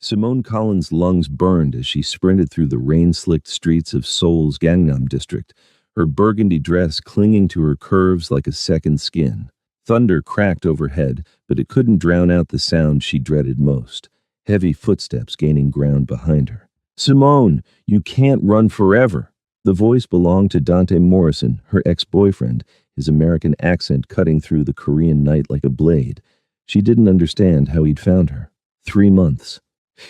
Simone Collins' lungs burned as she sprinted through the rain-slicked streets of Seoul's Gangnam district, her burgundy dress clinging to her curves like a second skin. Thunder cracked overhead, but it couldn't drown out the sound she dreaded most: heavy footsteps gaining ground behind her. "Simone, you can't run forever." The voice belonged to Dante Morrison, her ex-boyfriend, his American accent cutting through the Korean night like a blade. She didn't understand how he'd found her. 3 months.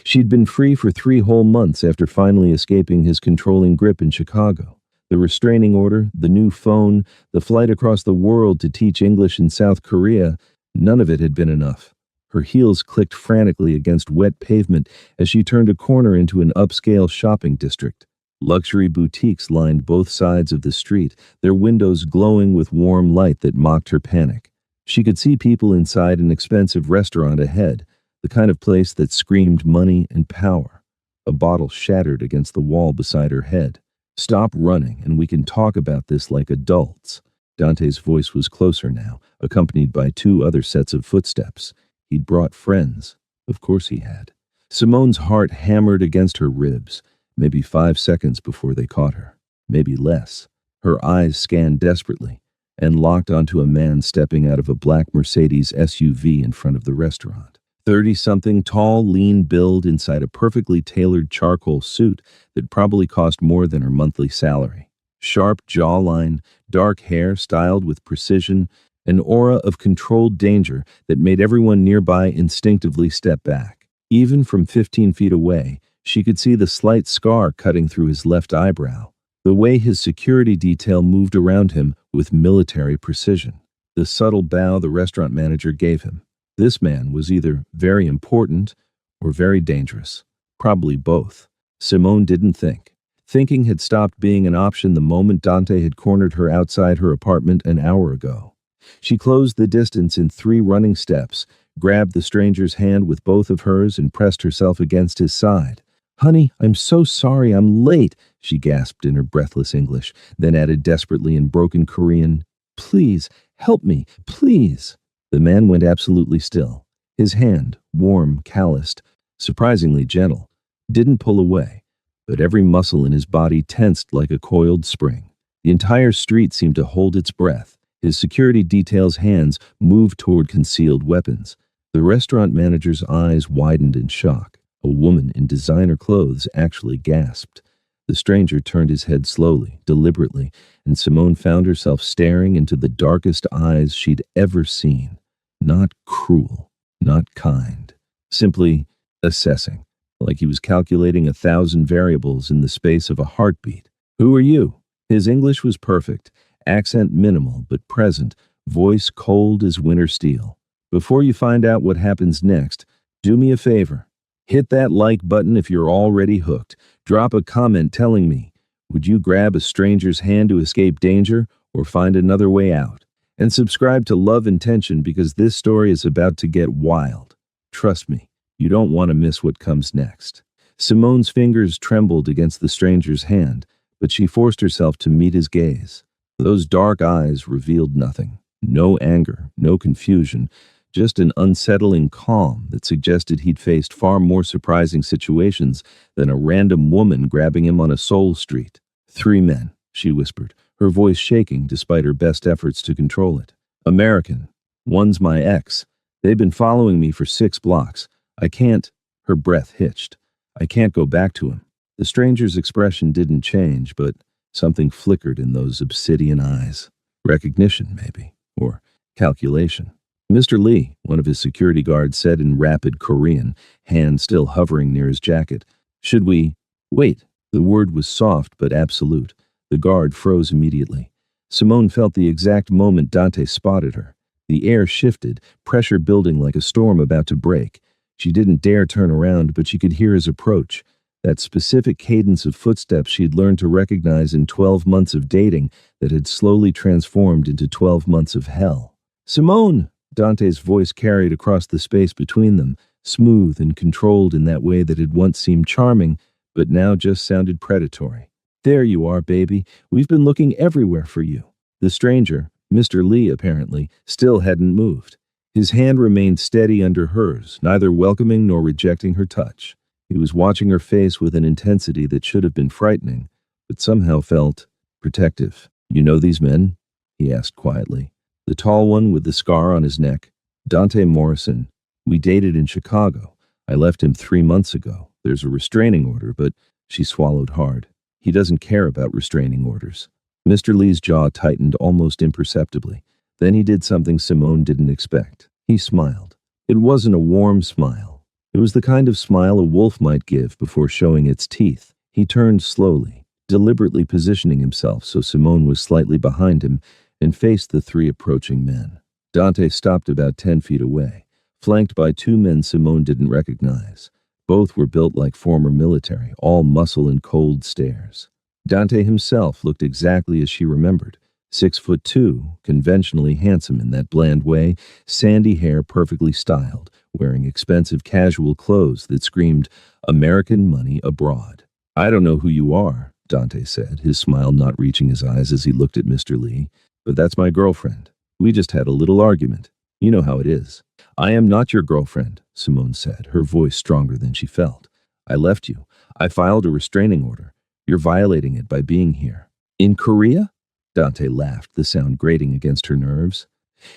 She'd been free for 3 whole months after finally escaping his controlling grip in Chicago. The restraining order, the new phone, the flight across the world to teach English in South Korea, none of it had been enough. Her heels clicked frantically against wet pavement as she turned a corner into an upscale shopping district. Luxury boutiques lined both sides of the street, their windows glowing with warm light that mocked her panic. She could see people inside an expensive restaurant ahead, the kind of place that screamed money and power. A bottle shattered against the wall beside her head. "Stop running, and we can talk about this like adults." Dante's voice was closer now, accompanied by 2 other sets of footsteps. He'd brought friends. Of course he had. Simone's heart hammered against her ribs, maybe 5 seconds before they caught her. Maybe less. Her eyes scanned desperately and locked onto a man stepping out of a black Mercedes SUV in front of the restaurant. 30-something, tall, lean build inside a perfectly tailored charcoal suit that probably cost more than her monthly salary. Sharp jawline, dark hair styled with precision, an aura of controlled danger that made everyone nearby instinctively step back. Even from 15 feet away, she could see the slight scar cutting through his left eyebrow, the way his security detail moved around him with military precision, the subtle bow the restaurant manager gave him. This man was either very important or very dangerous. Probably both. Simone didn't think. Thinking had stopped being an option the moment Dante had cornered her outside her apartment an hour ago. She closed the distance in 3 running steps, grabbed the stranger's hand with both of hers, and pressed herself against his side. "Honey, I'm so sorry I'm late," she gasped in her breathless English, then added desperately in broken Korean, "Please, help me, please." The man went absolutely still. His hand, warm, calloused, surprisingly gentle, didn't pull away, but every muscle in his body tensed like a coiled spring. The entire street seemed to hold its breath. His security detail's hands moved toward concealed weapons. The restaurant manager's eyes widened in shock. A woman in designer clothes actually gasped. The stranger turned his head slowly, deliberately, and Simone found herself staring into the darkest eyes she'd ever seen. Not cruel, not kind, simply assessing, like he was calculating 1,000 variables in the space of a heartbeat. "Who are you?" His English was perfect, accent minimal but present, voice cold as winter steel. "Before you find out what happens next, do me a favor. Hit that like button if you're already hooked. Drop a comment telling me, would you grab a stranger's hand to escape danger or find another way out? And subscribe to Love and Tension because this story is about to get wild. Trust me, you don't want to miss what comes next." Simone's fingers trembled against the stranger's hand, but she forced herself to meet his gaze. Those dark eyes revealed nothing. No anger, no confusion, just an unsettling calm that suggested he'd faced far more surprising situations than a random woman grabbing him on a Seoul street. "3 men," she whispered, her voice shaking despite her best efforts to control it. "American. One's my ex. They've been following me for 6 blocks. I can't—" Her breath hitched. "I can't go back to him." The stranger's expression didn't change, but something flickered in those obsidian eyes. Recognition, maybe, or calculation. "Mr. Lee," one of his security guards said in rapid Korean, hand still hovering near his jacket. "Should we—" "Wait." The word was soft but absolute. The guard froze immediately. Simone felt the exact moment Dante spotted her. The air shifted, pressure building like a storm about to break. She didn't dare turn around, but she could hear his approach. That specific cadence of footsteps she'd learned to recognize in 12 months of dating that had slowly transformed into 12 months of hell. "Simone!" Dante's voice carried across the space between them, smooth and controlled in that way that had once seemed charming, but now just sounded predatory. "There you are, baby. We've been looking everywhere for you." The stranger, Mr. Lee apparently, still hadn't moved. His hand remained steady under hers, neither welcoming nor rejecting her touch. He was watching her face with an intensity that should have been frightening, but somehow felt protective. "You know these men?" he asked quietly. "The tall one with the scar on his neck? Dante Morrison. We dated in Chicago. I left him 3 months ago. There's a restraining order, but—" She swallowed hard. "He doesn't care about restraining orders." Mr. Lee's jaw tightened almost imperceptibly. Then he did something Simone didn't expect. He smiled. It wasn't a warm smile. It was the kind of smile a wolf might give before showing its teeth. He turned slowly, deliberately positioning himself so Simone was slightly behind him, and faced the three approaching men. Dante stopped about 10 feet away, flanked by two men Simone didn't recognize. Both were built like former military, all muscle and cold stares. Dante himself looked exactly as she remembered. 6'2", conventionally handsome in that bland way, sandy hair perfectly styled, wearing expensive casual clothes that screamed American money abroad. "I don't know who you are," Dante said, his smile not reaching his eyes as he looked at Mr. Lee, "but that's my girlfriend. We just had a little argument. You know how it is." "I am not your girlfriend," Simone said, her voice stronger than she felt. "I left you. I filed a restraining order. You're violating it by being here." "In Korea?" Dante laughed, the sound grating against her nerves.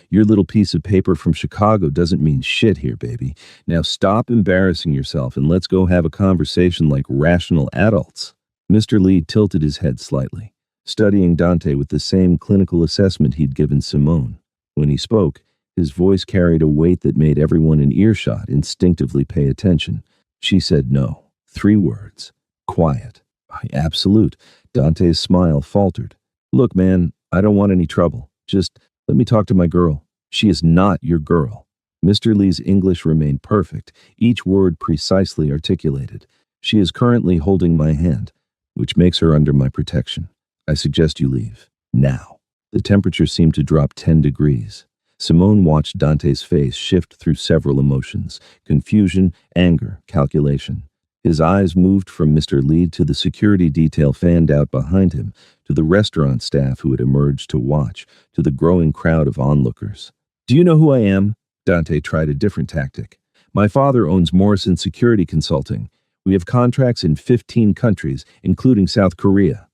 "Your little piece of paper from Chicago doesn't mean shit here, baby. Now stop embarrassing yourself and let's go have a conversation like rational adults." Mr. Lee tilted his head slightly, studying Dante with the same clinical assessment he'd given Simone. When he spoke, his voice carried a weight that made everyone in earshot instinctively pay attention. She said no. 3 words. Quiet. "Absolute." Dante's smile faltered. "Look, man, I don't want any trouble. Just let me talk to my girl." "She is not your girl." Mr. Lee's English remained perfect, each word precisely articulated. "She is currently holding my hand, which makes her under my protection. I suggest you leave. Now." The temperature seemed to drop 10 degrees. Simone watched Dante's face shift through several emotions: confusion, anger, calculation. His eyes moved from Mr. Lee to the security detail fanned out behind him, to the restaurant staff who had emerged to watch, to the growing crowd of onlookers. "Do you know who I am?" Dante tried a different tactic. "My father owns Morrison Security Consulting. We have contracts in 15 countries, including South Korea.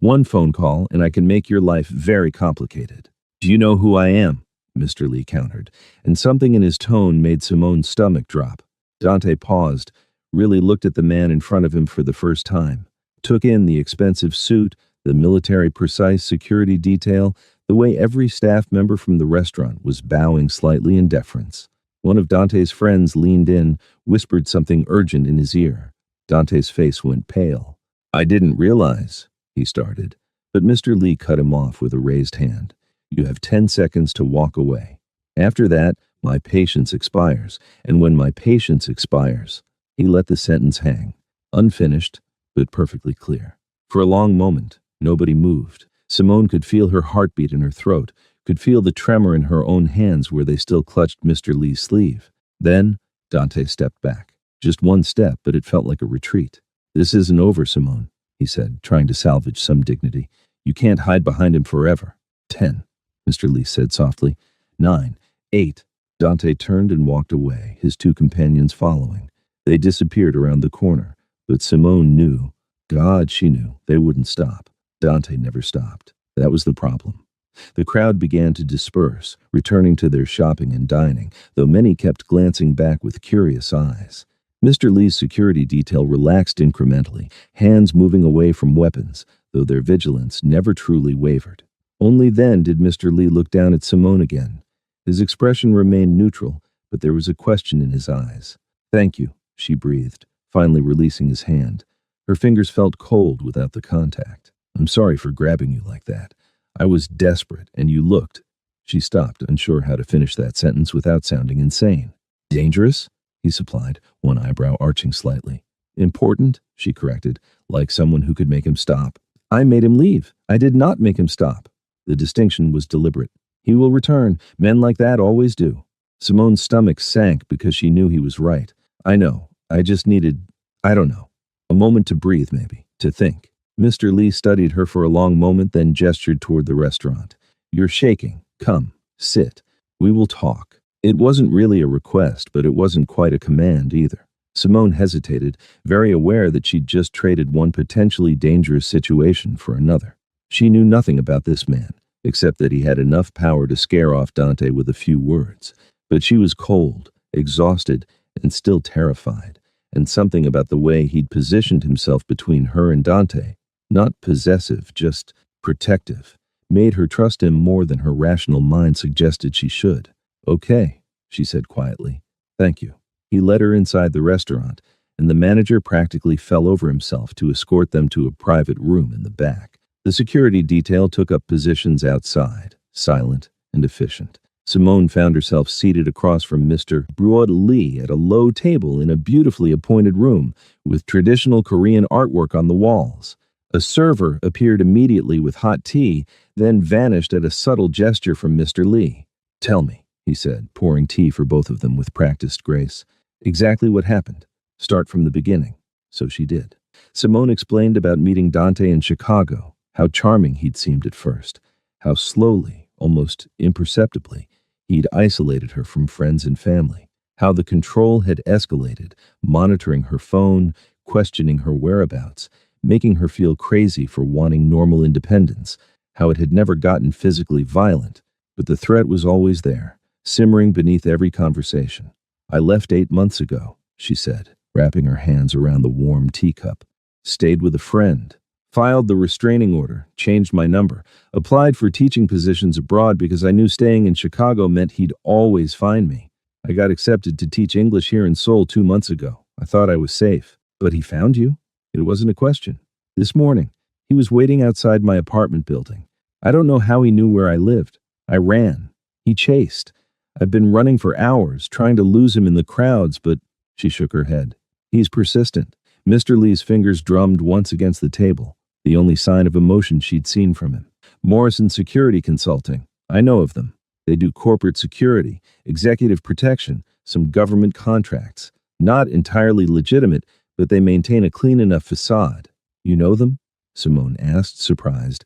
One phone call, and I can make your life very complicated." "Do you know who I am?" Mr. Lee countered, and something in his tone made Simone's stomach drop. Dante paused, really looked at the man in front of him for the first time, took in the expensive suit, the military-precise security detail, the way every staff member from the restaurant was bowing slightly in deference. One of Dante's friends leaned in, whispered something urgent in his ear. Dante's face went pale. "I didn't realize," he started, but Mr. Lee cut him off with a raised hand. "You have 10 seconds to walk away. After that, my patience expires, and when my patience expires—" He let the sentence hang, unfinished, but perfectly clear. For a long moment, nobody moved. Simone could feel her heartbeat in her throat, could feel the tremor in her own hands where they still clutched Mr. Lee's sleeve. Then, Dante stepped back. Just one step, but it felt like a retreat. "This isn't over, Simone," he said, trying to salvage some dignity. "You can't hide behind him forever." 10, Mr. Lee said softly. 9, 8. Dante turned and walked away, his two companions following. They disappeared around the corner, but Simone knew. God, she knew. They wouldn't stop. Dante never stopped. That was the problem. The crowd began to disperse, returning to their shopping and dining, though many kept glancing back with curious eyes. Mr. Lee's security detail relaxed incrementally, hands moving away from weapons, though their vigilance never truly wavered. Only then did Mr. Lee look down at Simone again. His expression remained neutral, but there was a question in his eyes. "Thank you," she breathed, finally releasing his hand. Her fingers felt cold without the contact. "I'm sorry for grabbing you like that. I was desperate, and you looked—" She stopped, unsure how to finish that sentence without sounding insane. "Dangerous?" he supplied, one eyebrow arching slightly. "Important," she corrected, like someone who could make him stop. "I made him leave. I did not make him stop." The distinction was deliberate. "He will return. Men like that always do." Simone's stomach sank because she knew he was right. "I know. I just needed, I don't know, a moment to breathe maybe, to think." Mr. Lee studied her for a long moment, then gestured toward the restaurant. "You're shaking. Come, sit. We will talk." It wasn't really a request, but it wasn't quite a command either. Simone hesitated, very aware that she'd just traded one potentially dangerous situation for another. She knew nothing about this man, except that he had enough power to scare off Dante with a few words. But she was cold, exhausted, and still terrified, and something about the way he'd positioned himself between her and Dante, not possessive, just protective, made her trust him more than her rational mind suggested she should. "Okay," she said quietly. "Thank you." He led her inside the restaurant, and the manager practically fell over himself to escort them to a private room in the back. The security detail took up positions outside, silent and efficient. Simone found herself seated across from Mr. Broad Lee at a low table in a beautifully appointed room with traditional Korean artwork on the walls. A server appeared immediately with hot tea, then vanished at a subtle gesture from Mr. Lee. "Tell me," he said, pouring tea for both of them with practiced grace. "Exactly what happened. Start from the beginning." So she did. Simone explained about meeting Dante in Chicago, how charming he'd seemed at first, how slowly, almost imperceptibly, he'd isolated her from friends and family, how the control had escalated, monitoring her phone, questioning her whereabouts, making her feel crazy for wanting normal independence, how it had never gotten physically violent, but the threat was always there, simmering beneath every conversation. "I left 8 months ago," she said, wrapping her hands around the warm teacup. "Stayed with a friend. Filed the restraining order, changed my number, applied for teaching positions abroad because I knew staying in Chicago meant he'd always find me. I got accepted to teach English here in Seoul 2 months ago. I thought I was safe. But he found you? It wasn't a question. This morning, he was waiting outside my apartment building. I don't know how he knew where I lived. I ran. He chased. I've been running for hours, trying to lose him in the crowds, but..." She shook her head. "He's persistent." Mr. Lee's fingers drummed once against the table, the only sign of emotion she'd seen from him. "Morrison Security Consulting. I know of them. They do corporate security, executive protection, some government contracts. Not entirely legitimate, but they maintain a clean enough facade." "You know them?" Simone asked, surprised.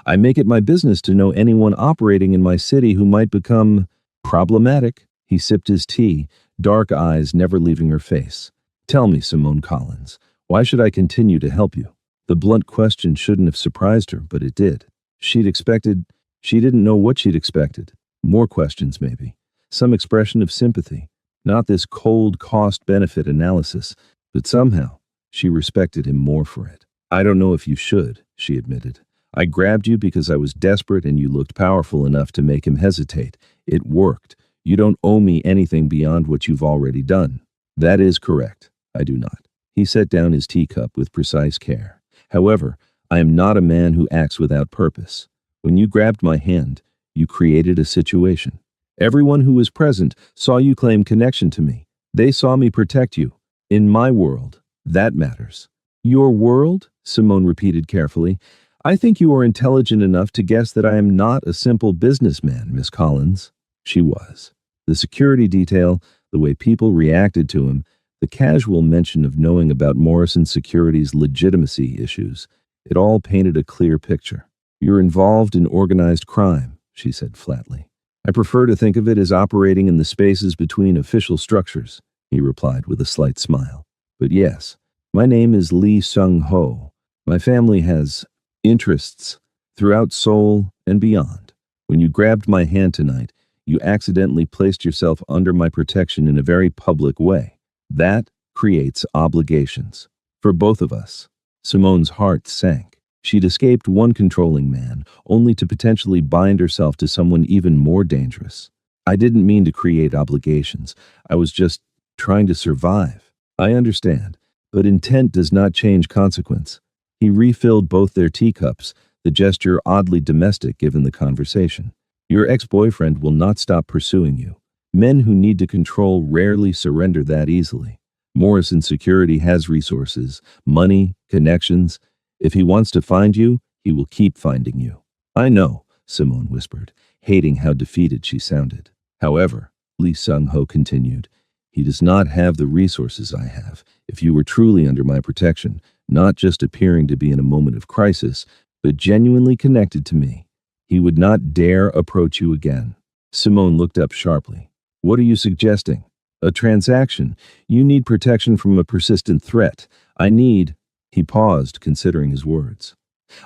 "I make it my business to know anyone operating in my city who might become problematic." He sipped his tea, dark eyes never leaving her face. "Tell me, Simone Collins, why should I continue to help you?" The blunt question shouldn't have surprised her, but it did. She didn't know what she'd expected. More questions, maybe. Some expression of sympathy. Not this cold cost-benefit analysis, but somehow she respected him more for it. "I don't know if you should," she admitted. "I grabbed you because I was desperate and you looked powerful enough to make him hesitate. It worked. You don't owe me anything beyond what you've already done." "That is correct. I do not." He set down his teacup with precise care. "However, I am not a man who acts without purpose. When you grabbed my hand, you created a situation. Everyone who was present saw you claim connection to me. They saw me protect you. In my world, that matters." "Your world?" Simone repeated carefully. "I think you are intelligent enough to guess that I am not a simple businessman, Miss Collins." She was. The security detail, the way people reacted to him, the casual mention of knowing about Morrison Security's legitimacy issues, it all painted a clear picture. "You're involved in organized crime," she said flatly. "I prefer to think of it as operating in the spaces between official structures," he replied with a slight smile. "But yes, my name is Lee Sung-ho. My family has interests throughout Seoul and beyond. When you grabbed my hand tonight, you accidentally placed yourself under my protection in a very public way. That creates obligations. For both of us." Simone's heart sank. She'd escaped one controlling man, only to potentially bind herself to someone even more dangerous. "I didn't mean to create obligations. I was just trying to survive." "I understand, but intent does not change consequence." He refilled both their teacups, the gesture oddly domestic given the conversation. "Your ex-boyfriend will not stop pursuing you. Men who need to control rarely surrender that easily. Morrison Security has resources, money, connections. If he wants to find you, he will keep finding you." "I know," Simone whispered, hating how defeated she sounded. "However," Lee Sung-ho continued, "he does not have the resources I have. If you were truly under my protection, not just appearing to be in a moment of crisis, but genuinely connected to me, he would not dare approach you again." Simone looked up sharply. "What are you suggesting?" A transaction. You need protection from a persistent threat. I need. He paused, considering his words.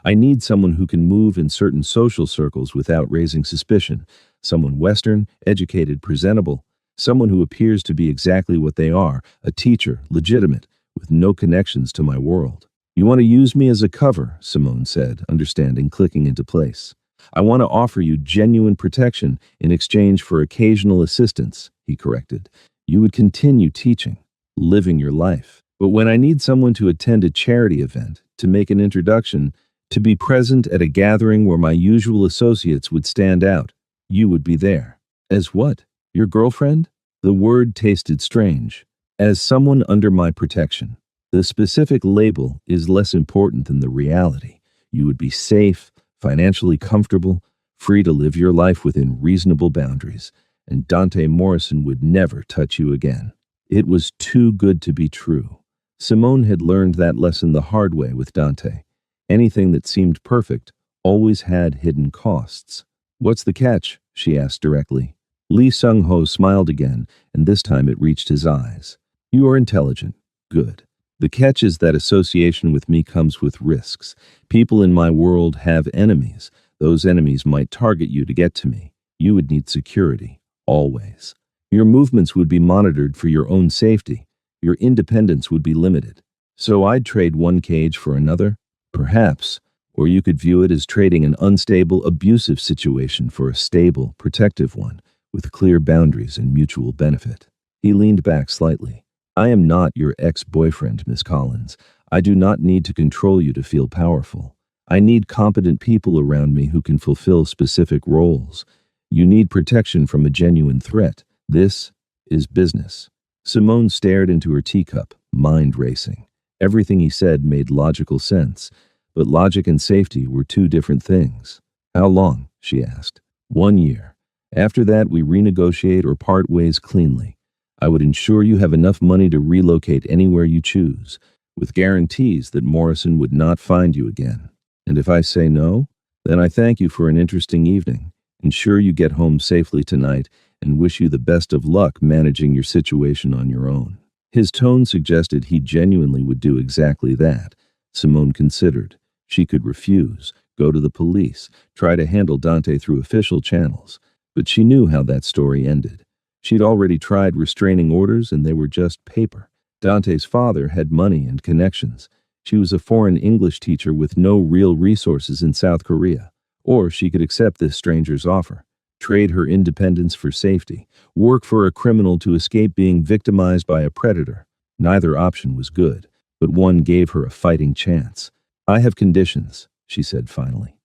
I need someone who can move in certain social circles without raising suspicion. Someone Western, educated, presentable. Someone who appears to be exactly what they are, a teacher, legitimate, with no connections to my world. You want to use me as a cover, Simone said, understanding clicking into place. I want to offer you genuine protection in exchange for occasional assistance, he corrected. You would continue teaching, living your life. But when I need someone to attend a charity event, to make an introduction, to be present at a gathering where my usual associates would stand out, you would be there. As what? Your girlfriend? The word tasted strange. As someone under my protection. The specific label is less important than the reality. You would be safe, financially comfortable, free to live your life within reasonable boundaries, and Dante Morrison would never touch you again. It was too good to be true. Simone had learned that lesson the hard way with Dante. Anything that seemed perfect always had hidden costs. What's the catch? She asked directly. Lee Sung-ho smiled again, and this time it reached his eyes. You are intelligent. Good. The catch is that association with me comes with risks. People in my world have enemies. Those enemies might target you to get to me. You would need security. Always. Your movements would be monitored for your own safety. Your independence would be limited. So I'd trade one cage for another? Perhaps. Or you could view it as trading an unstable, abusive situation for a stable, protective one, with clear boundaries and mutual benefit. He leaned back slightly. I am not your ex-boyfriend, Miss Collins. I do not need to control you to feel powerful. I need competent people around me who can fulfill specific roles. You need protection from a genuine threat. This is business. Simone stared into her teacup, mind racing. Everything he said made logical sense, but logic and safety were two different things. How long? She asked. 1 year. After that, we renegotiate or part ways cleanly. I would ensure you have enough money to relocate anywhere you choose, with guarantees that Morrison would not find you again. And if I say no, then I thank you for an interesting evening, ensure you get home safely tonight, and wish you the best of luck managing your situation on your own. His tone suggested he genuinely would do exactly that. Simone considered. She could refuse, go to the police, try to handle Dante through official channels. But she knew how that story ended. She'd already tried restraining orders, and they were just paper. Dante's father had money and connections. She was a foreign English teacher with no real resources in South Korea. Or she could accept this stranger's offer, trade her independence for safety, work for a criminal to escape being victimized by a predator. Neither option was good, but one gave her a fighting chance. I have conditions, she said finally.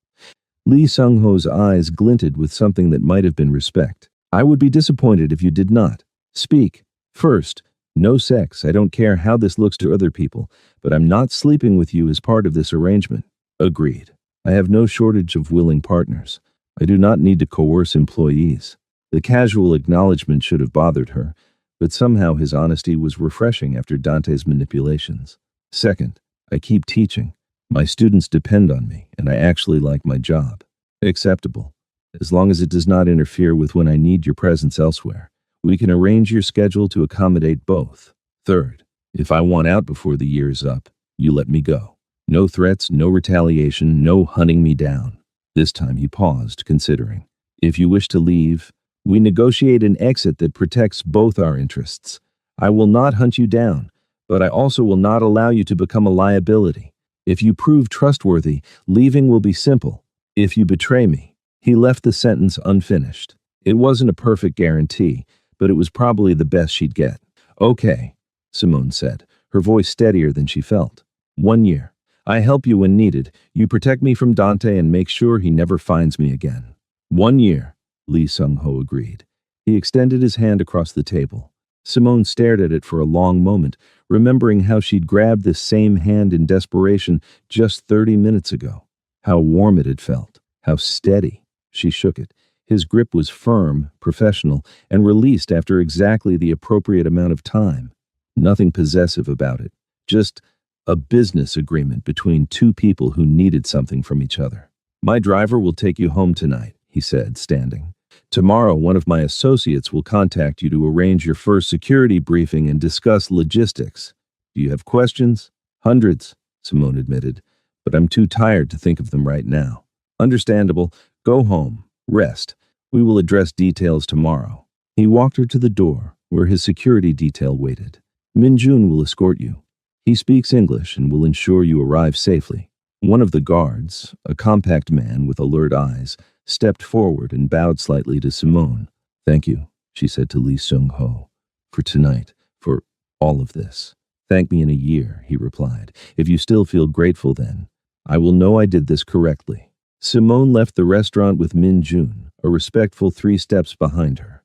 Lee Sung-ho's eyes glinted with something that might have been respect. I would be disappointed if you did not. Speak. First, no sex. I don't care how this looks to other people, but I'm not sleeping with you as part of this arrangement. Agreed. I have no shortage of willing partners. I do not need to coerce employees. The casual acknowledgement should have bothered her, but somehow his honesty was refreshing after Dante's manipulations. Second, I keep teaching. My students depend on me, and I actually like my job. Acceptable. As long as it does not interfere with when I need your presence elsewhere. We can arrange your schedule to accommodate both. Third, if I want out before the year is up, you let me go. No threats, no retaliation, no hunting me down. This time he paused, considering. If you wish to leave, we negotiate an exit that protects both our interests. I will not hunt you down, but I also will not allow you to become a liability. If you prove trustworthy, leaving will be simple. If you betray me. He left the sentence unfinished. It wasn't a perfect guarantee, but it was probably the best she'd get. Okay, Simone said, her voice steadier than she felt. 1 year. I help you when needed. You protect me from Dante and make sure he never finds me again. 1 year, Lee Sung-ho agreed. He extended his hand across the table. Simone stared at it for a long moment, remembering how she'd grabbed this same hand in desperation just 30 minutes ago. How warm it had felt. How steady. She shook it. His grip was firm, professional, and released after exactly the appropriate amount of time. Nothing possessive about it. Just a business agreement between two people who needed something from each other. My driver will take you home tonight, he said, standing. Tomorrow, one of my associates will contact you to arrange your first security briefing and discuss logistics. Do you have questions? Hundreds, Simone admitted, but I'm too tired to think of them right now. Understandable. Go home. Rest. We will address details tomorrow. He walked her to the door, where his security detail waited. Minjun will escort you. He speaks English and will ensure you arrive safely. One of the guards, a compact man with alert eyes, stepped forward and bowed slightly to Simone. Thank you, she said to Lee Seung-ho, for tonight, for all of this. Thank me in a year, he replied. If you still feel grateful then, I will know I did this correctly. Simone left the restaurant with Min Jun, a respectful 3 steps behind her.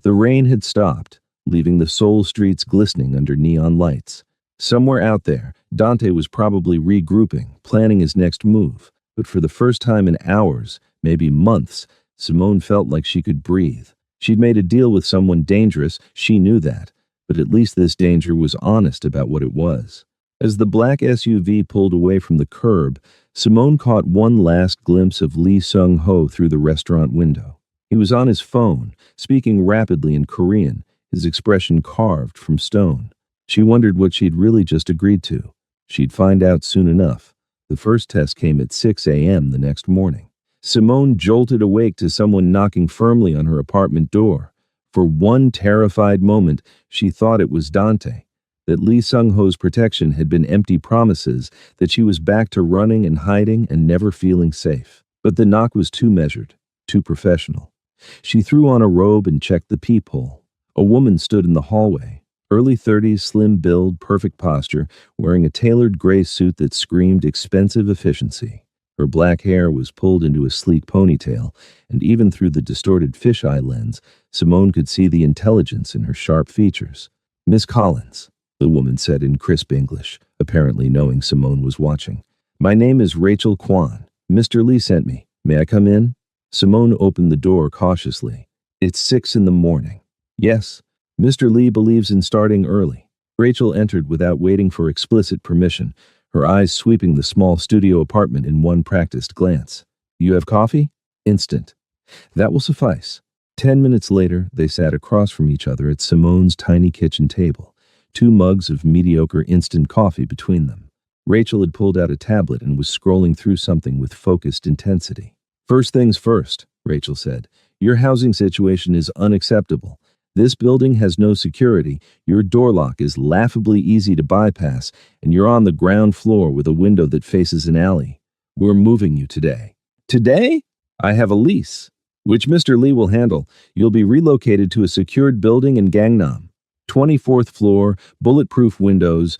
The rain had stopped, leaving the Seoul streets glistening under neon lights. Somewhere out there, Dante was probably regrouping, planning his next move. But for the first time in hours, maybe months, Simone felt like she could breathe. She'd made a deal with someone dangerous, she knew that, but at least this danger was honest about what it was. As the black SUV pulled away from the curb, Simone caught one last glimpse of Lee Seung-ho through the restaurant window. He was on his phone, speaking rapidly in Korean, his expression carved from stone. She wondered what she'd really just agreed to. She'd find out soon enough. The first test came at 6 a.m. the next morning. Simone jolted awake to someone knocking firmly on her apartment door. For one terrified moment, she thought it was Dante, that Lee Seung-ho's protection had been empty promises, that she was back to running and hiding and never feeling safe. But the knock was too measured, too professional. She threw on a robe and checked the peephole. A woman stood in the hallway, early 30s, slim build, perfect posture, wearing a tailored gray suit that screamed expensive efficiency. Her black hair was pulled into a sleek ponytail, and even through the distorted fisheye lens, Simone could see the intelligence in her sharp features. Miss Collins, the woman said in crisp English, apparently knowing Simone was watching. My name is Rachel Kwan. Mr. Lee sent me. May I come in? Simone opened the door cautiously. It's 6 a.m. Yes. Mr. Lee believes in starting early. Rachel entered without waiting for explicit permission, her eyes sweeping the small studio apartment in one practiced glance. You have coffee? Instant. That will suffice. 10 minutes later, they sat across from each other at Simone's tiny kitchen table, 2 mugs of mediocre instant coffee between them. Rachel had pulled out a tablet and was scrolling through something with focused intensity. First things first, Rachel said. Your housing situation is unacceptable. This building has no security, your door lock is laughably easy to bypass, and you're on the ground floor with a window that faces an alley. We're moving you today. Today? I have a lease, which Mr. Lee will handle. You'll be relocated to a secured building in Gangnam. 24th floor, bulletproof windows,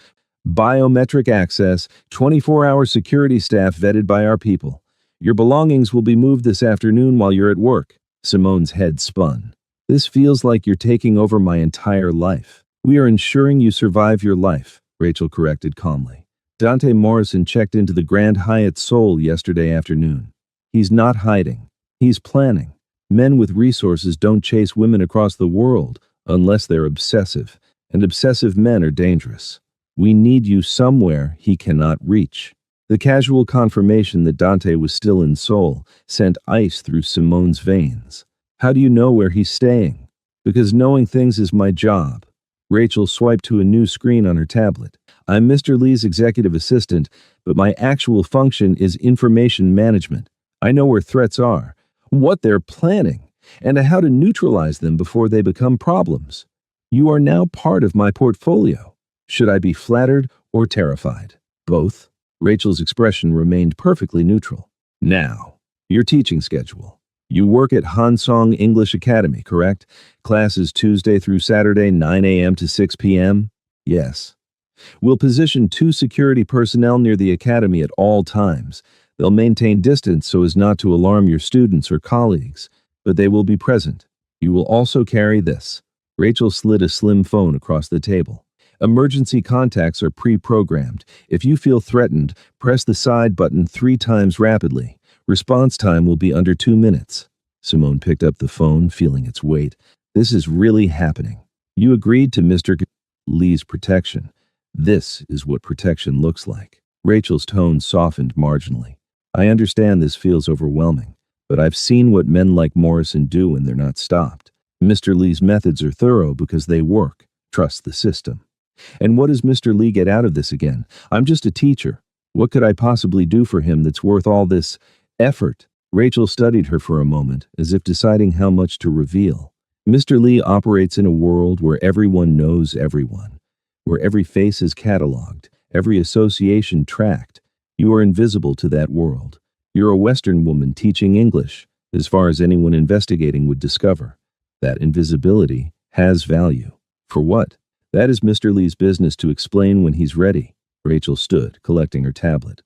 biometric access, 24-hour security staff vetted by our people. Your belongings will be moved this afternoon while you're at work. Simone's head spun. This feels like you're taking over my entire life. We are ensuring you survive your life, Rachel corrected calmly. Dante Morrison checked into the Grand Hyatt Seoul yesterday afternoon. He's not hiding. He's planning. Men with resources don't chase women across the world unless they're obsessive, and obsessive men are dangerous. We need you somewhere he cannot reach. The casual confirmation that Dante was still in Seoul sent ice through Simone's veins. How do you know where he's staying? Because knowing things is my job. Rachel swiped to a new screen on her tablet. I'm Mr. Lee's executive assistant, but my actual function is information management. I know where threats are, what they're planning, and how to neutralize them before they become problems. You are now part of my portfolio. Should I be flattered or terrified? Both. Rachel's expression remained perfectly neutral. Now, your teaching schedule. You work at Hansong English Academy, correct? Classes Tuesday through Saturday, 9 a.m. to 6 p.m.? Yes. We'll position 2 security personnel near the academy at all times. They'll maintain distance so as not to alarm your students or colleagues, but they will be present. You will also carry this. Rachel slid a slim phone across the table. Emergency contacts are pre-programmed. If you feel threatened, press the side button 3 times rapidly. Response time will be under 2 minutes. Simone picked up the phone, feeling its weight. This is really happening. You agreed to Mr. Lee's protection. This is what protection looks like. Rachel's tone softened marginally. I understand this feels overwhelming. But I've seen what men like Morrison do when they're not stopped. Mr. Lee's methods are thorough because they work. Trust the system. And what does Mr. Lee get out of this again? I'm just a teacher. What could I possibly do for him that's worth all this effort? Rachel studied her for a moment, as if deciding how much to reveal. Mr. Lee operates in a world where everyone knows everyone, where every face is cataloged, every association tracked. You are invisible to that world. You're a Western woman teaching English, as far as anyone investigating would discover. That invisibility has value. For what? That is Mr. Lee's business to explain when he's ready. Rachel stood, collecting her tablet.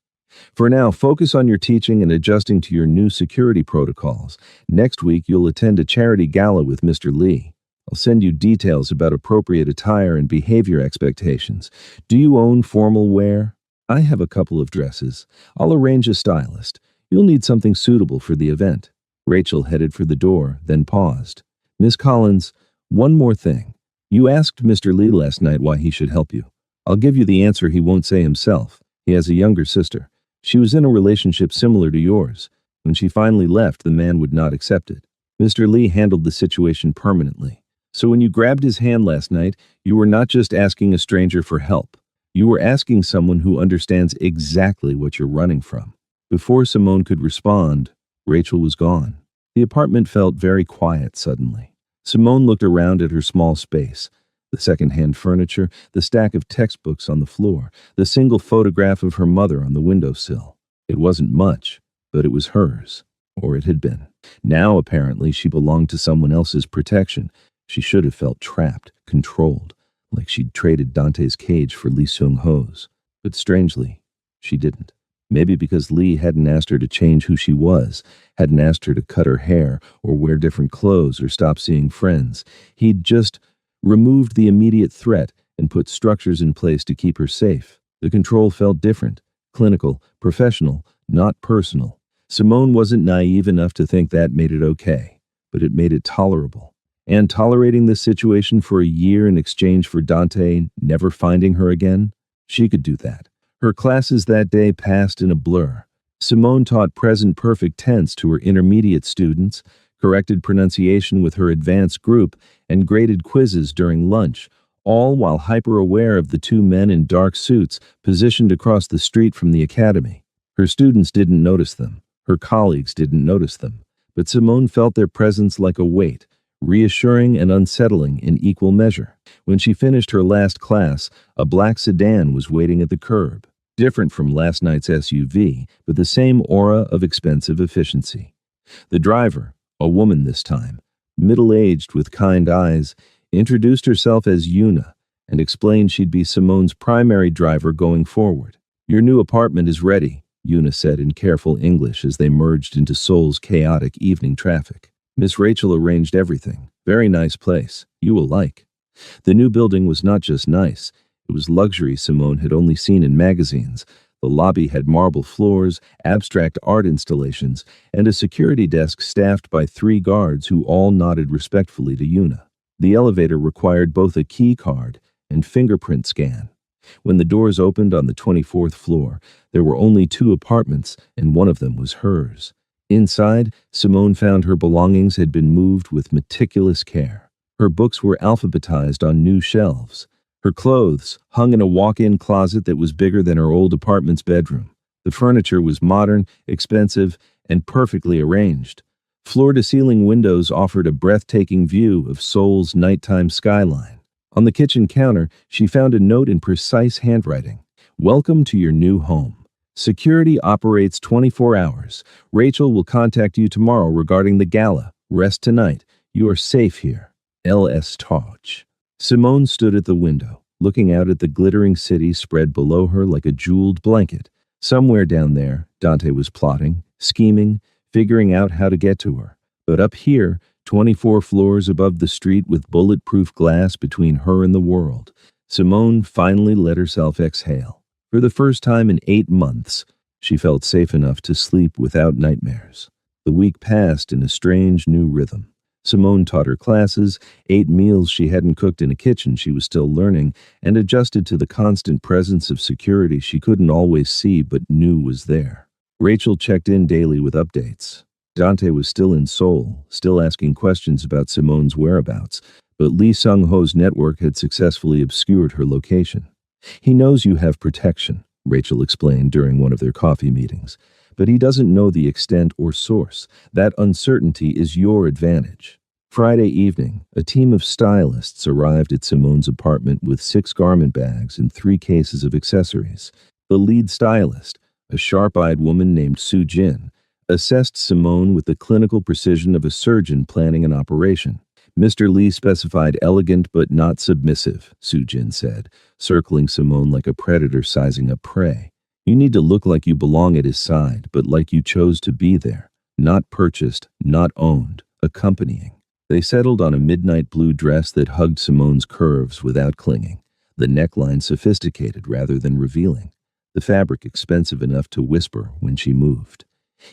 For now, focus on your teaching and adjusting to your new security protocols. Next week, you'll attend a charity gala with Mr. Lee. I'll send you details about appropriate attire and behavior expectations. Do you own formal wear? I have a couple of dresses. I'll arrange a stylist. You'll need something suitable for the event. Rachel headed for the door, then paused. Miss Collins, one more thing. You asked Mr. Lee last night why he should help you. I'll give you the answer he won't say himself. He has a younger sister. She was in a relationship similar to yours. When she finally left, the man would not accept it. Mr. Lee handled the situation permanently. So when you grabbed his hand last night, you were not just asking a stranger for help. You were asking someone who understands exactly what you're running from. Before Simone could respond, Rachel was gone. The apartment felt very quiet suddenly. Simone looked around at her small space. The second-hand furniture, the stack of textbooks on the floor, the single photograph of her mother on the windowsill. It wasn't much, but it was hers, or it had been. Now, apparently, she belonged to someone else's protection. She should have felt trapped, controlled, like she'd traded Dante's cage for Lee Seung-ho's. But strangely, she didn't. Maybe because Lee hadn't asked her to change who she was, hadn't asked her to cut her hair or wear different clothes or stop seeing friends. He'd just removed the immediate threat and put structures in place to keep her safe. The control felt different, clinical, professional, not personal. Simone wasn't naive enough to think that made it okay, but it made it tolerable. And tolerating this situation for a year in exchange for Dante never finding her again? She could do that. Her classes that day passed in a blur. Simone taught present perfect tense to her intermediate students, corrected pronunciation with her advanced group, and graded quizzes during lunch, all while hyper-aware of the two men in dark suits positioned across the street from the academy. Her students didn't notice them. Her colleagues didn't notice them. But Simone felt their presence like a weight, reassuring and unsettling in equal measure. When she finished her last class, a black sedan was waiting at the curb. Different from last night's SUV, but the same aura of expensive efficiency. The driver, a woman this time, middle-aged with kind eyes, introduced herself as Yuna and explained she'd be Simone's primary driver going forward. Your new apartment is ready, Yuna said in careful English as they merged into Seoul's chaotic evening traffic. Miss Rachel arranged everything. Very nice place. You will like. The new building was not just nice. It was luxury Simone had only seen in magazines. The lobby had marble floors, abstract art installations, and a security desk staffed by 3 guards who all nodded respectfully to Yuna. The elevator required both a key card and fingerprint scan. When the doors opened on the 24th floor, there were only 2 apartments, and one of them was hers. Inside, Simone found her belongings had been moved with meticulous care. Her books were alphabetized on new shelves. Her clothes hung in a walk-in closet that was bigger than her old apartment's bedroom. The furniture was modern, expensive, and perfectly arranged. Floor-to-ceiling windows offered a breathtaking view of Seoul's nighttime skyline. On the kitchen counter, she found a note in precise handwriting. Welcome to your new home. Security operates 24 hours. Rachel will contact you tomorrow regarding the gala. Rest tonight. You are safe here. L.S. Touch. Simone stood at the window, looking out at the glittering city spread below her like a jeweled blanket. Somewhere down there, Dante was plotting, scheming, figuring out how to get to her. But up here, 24 floors above the street with bulletproof glass between her and the world, Simone finally let herself exhale. For the first time in 8 months, she felt safe enough to sleep without nightmares. The week passed in a strange new rhythm. Simone taught her classes, ate meals she hadn't cooked in a kitchen she was still learning, and adjusted to the constant presence of security she couldn't always see but knew was there. Rachel checked in daily with updates. Dante was still in Seoul, still asking questions about Simone's whereabouts, but Lee Sung-ho's network had successfully obscured her location. "He knows you have protection," Rachel explained during one of their coffee meetings, "but he doesn't know the extent or source. That uncertainty is your advantage." Friday evening, a team of stylists arrived at Simone's apartment with 6 garment bags and 3 cases of accessories. The lead stylist, a sharp-eyed woman named Soo Jin, assessed Simone with the clinical precision of a surgeon planning an operation. "Mr. Lee specified elegant but not submissive," Soo Jin said, circling Simone like a predator sizing up prey. "You need to look like you belong at his side, but like you chose to be there. Not purchased, not owned, accompanying." They settled on a midnight blue dress that hugged Simone's curves without clinging, the neckline sophisticated rather than revealing, the fabric expensive enough to whisper when she moved.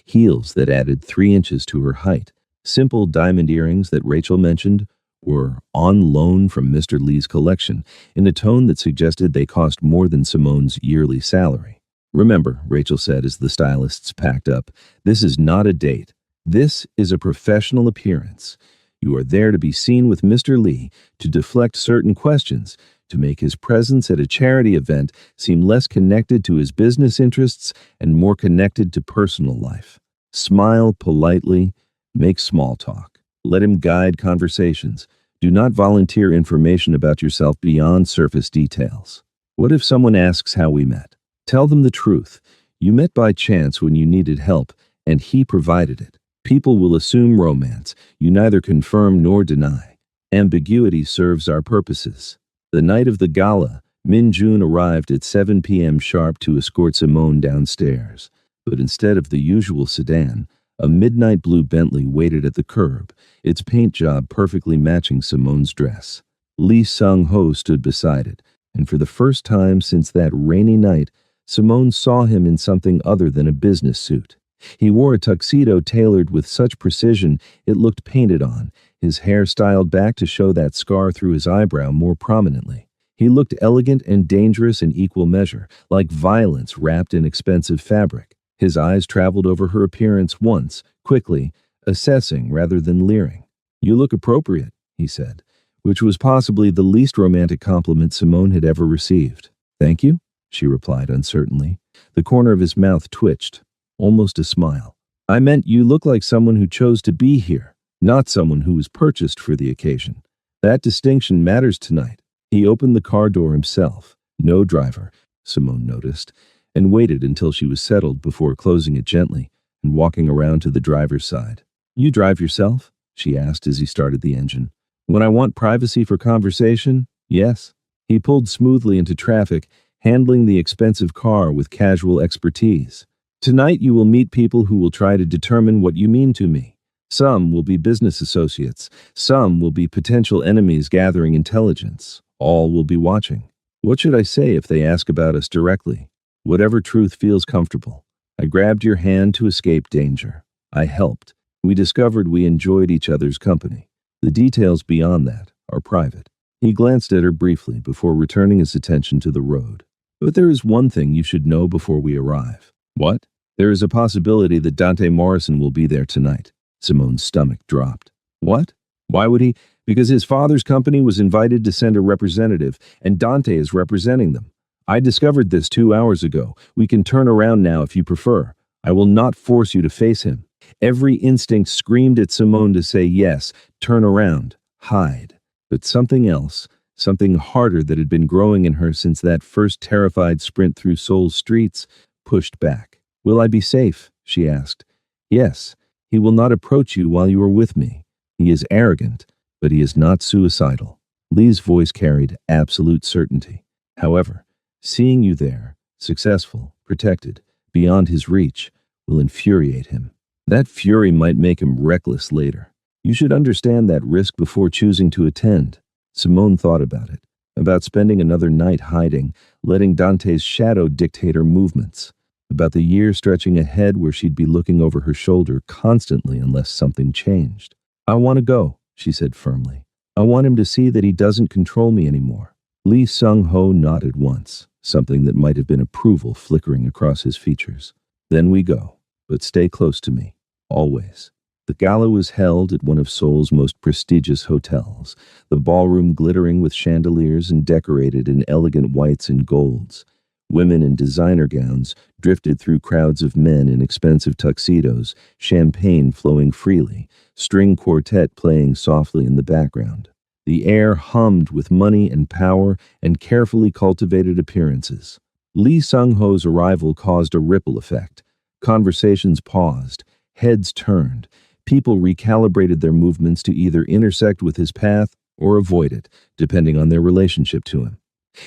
Heels that added 3 inches to her height. Simple diamond earrings that Rachel mentioned were on loan from Mr. Lee's collection in a tone that suggested they cost more than Simone's yearly salary. "Remember," Rachel said as the stylists packed up, "this is not a date. This is a professional appearance. You are there to be seen with Mr. Lee, to deflect certain questions, to make his presence at a charity event seem less connected to his business interests and more connected to personal life. Smile politely, make small talk. Let him guide conversations. Do not volunteer information about yourself beyond surface details. What if someone asks how we met? Tell them the truth. You met by chance when you needed help, and he provided it. People will assume romance. You neither confirm nor deny. Ambiguity serves our purposes." The night of the gala, Min Jun arrived at 7 p.m. sharp to escort Simone downstairs. But instead of the usual sedan, a midnight blue Bentley waited at the curb, its paint job perfectly matching Simone's dress. Lee Sung-ho stood beside it, and for the first time since that rainy night, Simone saw him in something other than a business suit. He wore a tuxedo tailored with such precision it looked painted on, his hair styled back to show that scar through his eyebrow more prominently. He looked elegant and dangerous in equal measure, like violence wrapped in expensive fabric. His eyes traveled over her appearance once, quickly, assessing rather than leering. "You look appropriate," he said, which was possibly the least romantic compliment Simone had ever received. "Thank you," she replied uncertainly. The corner of his mouth twitched, almost a smile. "I meant you look like someone who chose to be here, not someone who was purchased for the occasion. That distinction matters tonight." He opened the car door himself. No driver, Simone noticed, and waited until she was settled before closing it gently and walking around to the driver's side. "You drive yourself?" she asked as he started the engine. "When I want privacy for conversation, yes." He pulled smoothly into traffic, handling the expensive car with casual expertise. "Tonight you will meet people who will try to determine what you mean to me. Some will be business associates. Some will be potential enemies gathering intelligence. All will be watching. What should I say if they ask about us directly? Whatever truth feels comfortable. I grabbed your hand to escape danger. I helped. We discovered we enjoyed each other's company. The details beyond that are private." He glanced at her briefly before returning his attention to the road. "But there is one thing you should know before we arrive." "What?" "There is a possibility that Dante Morrison will be there tonight." Simone's stomach dropped. "What? Why would he?" "Because his father's company was invited to send a representative, and Dante is representing them. I discovered this 2 hours ago. We can turn around now if you prefer. I will not force you to face him." Every instinct screamed at Simone to say yes, turn around, hide. But something else, something harder that had been growing in her since that first terrified sprint through Seoul's streets, pushed back. "Will I be safe?" she asked. "Yes. He will not approach you while you are with me. He is arrogant, but he is not suicidal." Lee's voice carried absolute certainty. "However, seeing you there, successful, protected, beyond his reach, will infuriate him. That fury might make him reckless later. You should understand that risk before choosing to attend." Simone thought about it, about spending another night hiding, letting Dante's shadow dictate her movements, about the year stretching ahead where she'd be looking over her shoulder constantly unless something changed. "I want to go," she said firmly. "I want him to see that he doesn't control me anymore." Lee Sung-ho nodded once, something that might have been approval flickering across his features. "Then we go, but stay close to me, always." The gala was held at one of Seoul's most prestigious hotels, the ballroom glittering with chandeliers and decorated in elegant whites and golds. Women in designer gowns drifted through crowds of men in expensive tuxedos, champagne flowing freely, string quartet playing softly in the background. The air hummed with money and power and carefully cultivated appearances. Lee Sung-ho's arrival caused a ripple effect. Conversations paused, heads turned. People recalibrated their movements to either intersect with his path or avoid it, depending on their relationship to him.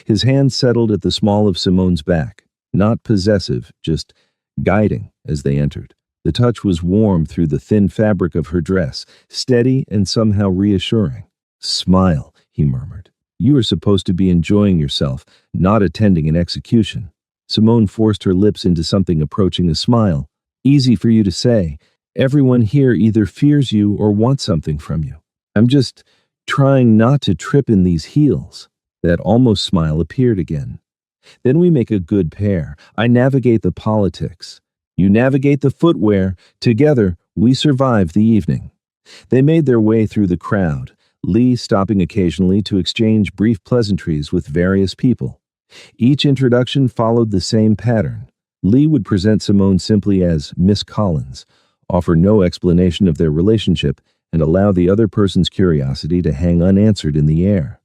His hand settled at the small of Simone's back, not possessive, just guiding as they entered. The touch was warm through the thin fabric of her dress, steady and somehow reassuring. "Smile," he murmured. "You are supposed to be enjoying yourself, not attending an execution." Simone forced her lips into something approaching a smile. "Easy for you to say. Everyone here either fears you or wants something from you. I'm just trying not to trip in these heels." That almost smile appeared again. "Then we make a good pair. I navigate the politics. You navigate the footwear. Together, we survive the evening." They made their way through the crowd, Lee stopping occasionally to exchange brief pleasantries with various people. Each introduction followed the same pattern. Lee would present Simone simply as Miss Collins, offer no explanation of their relationship, and allow the other person's curiosity to hang unanswered in the air.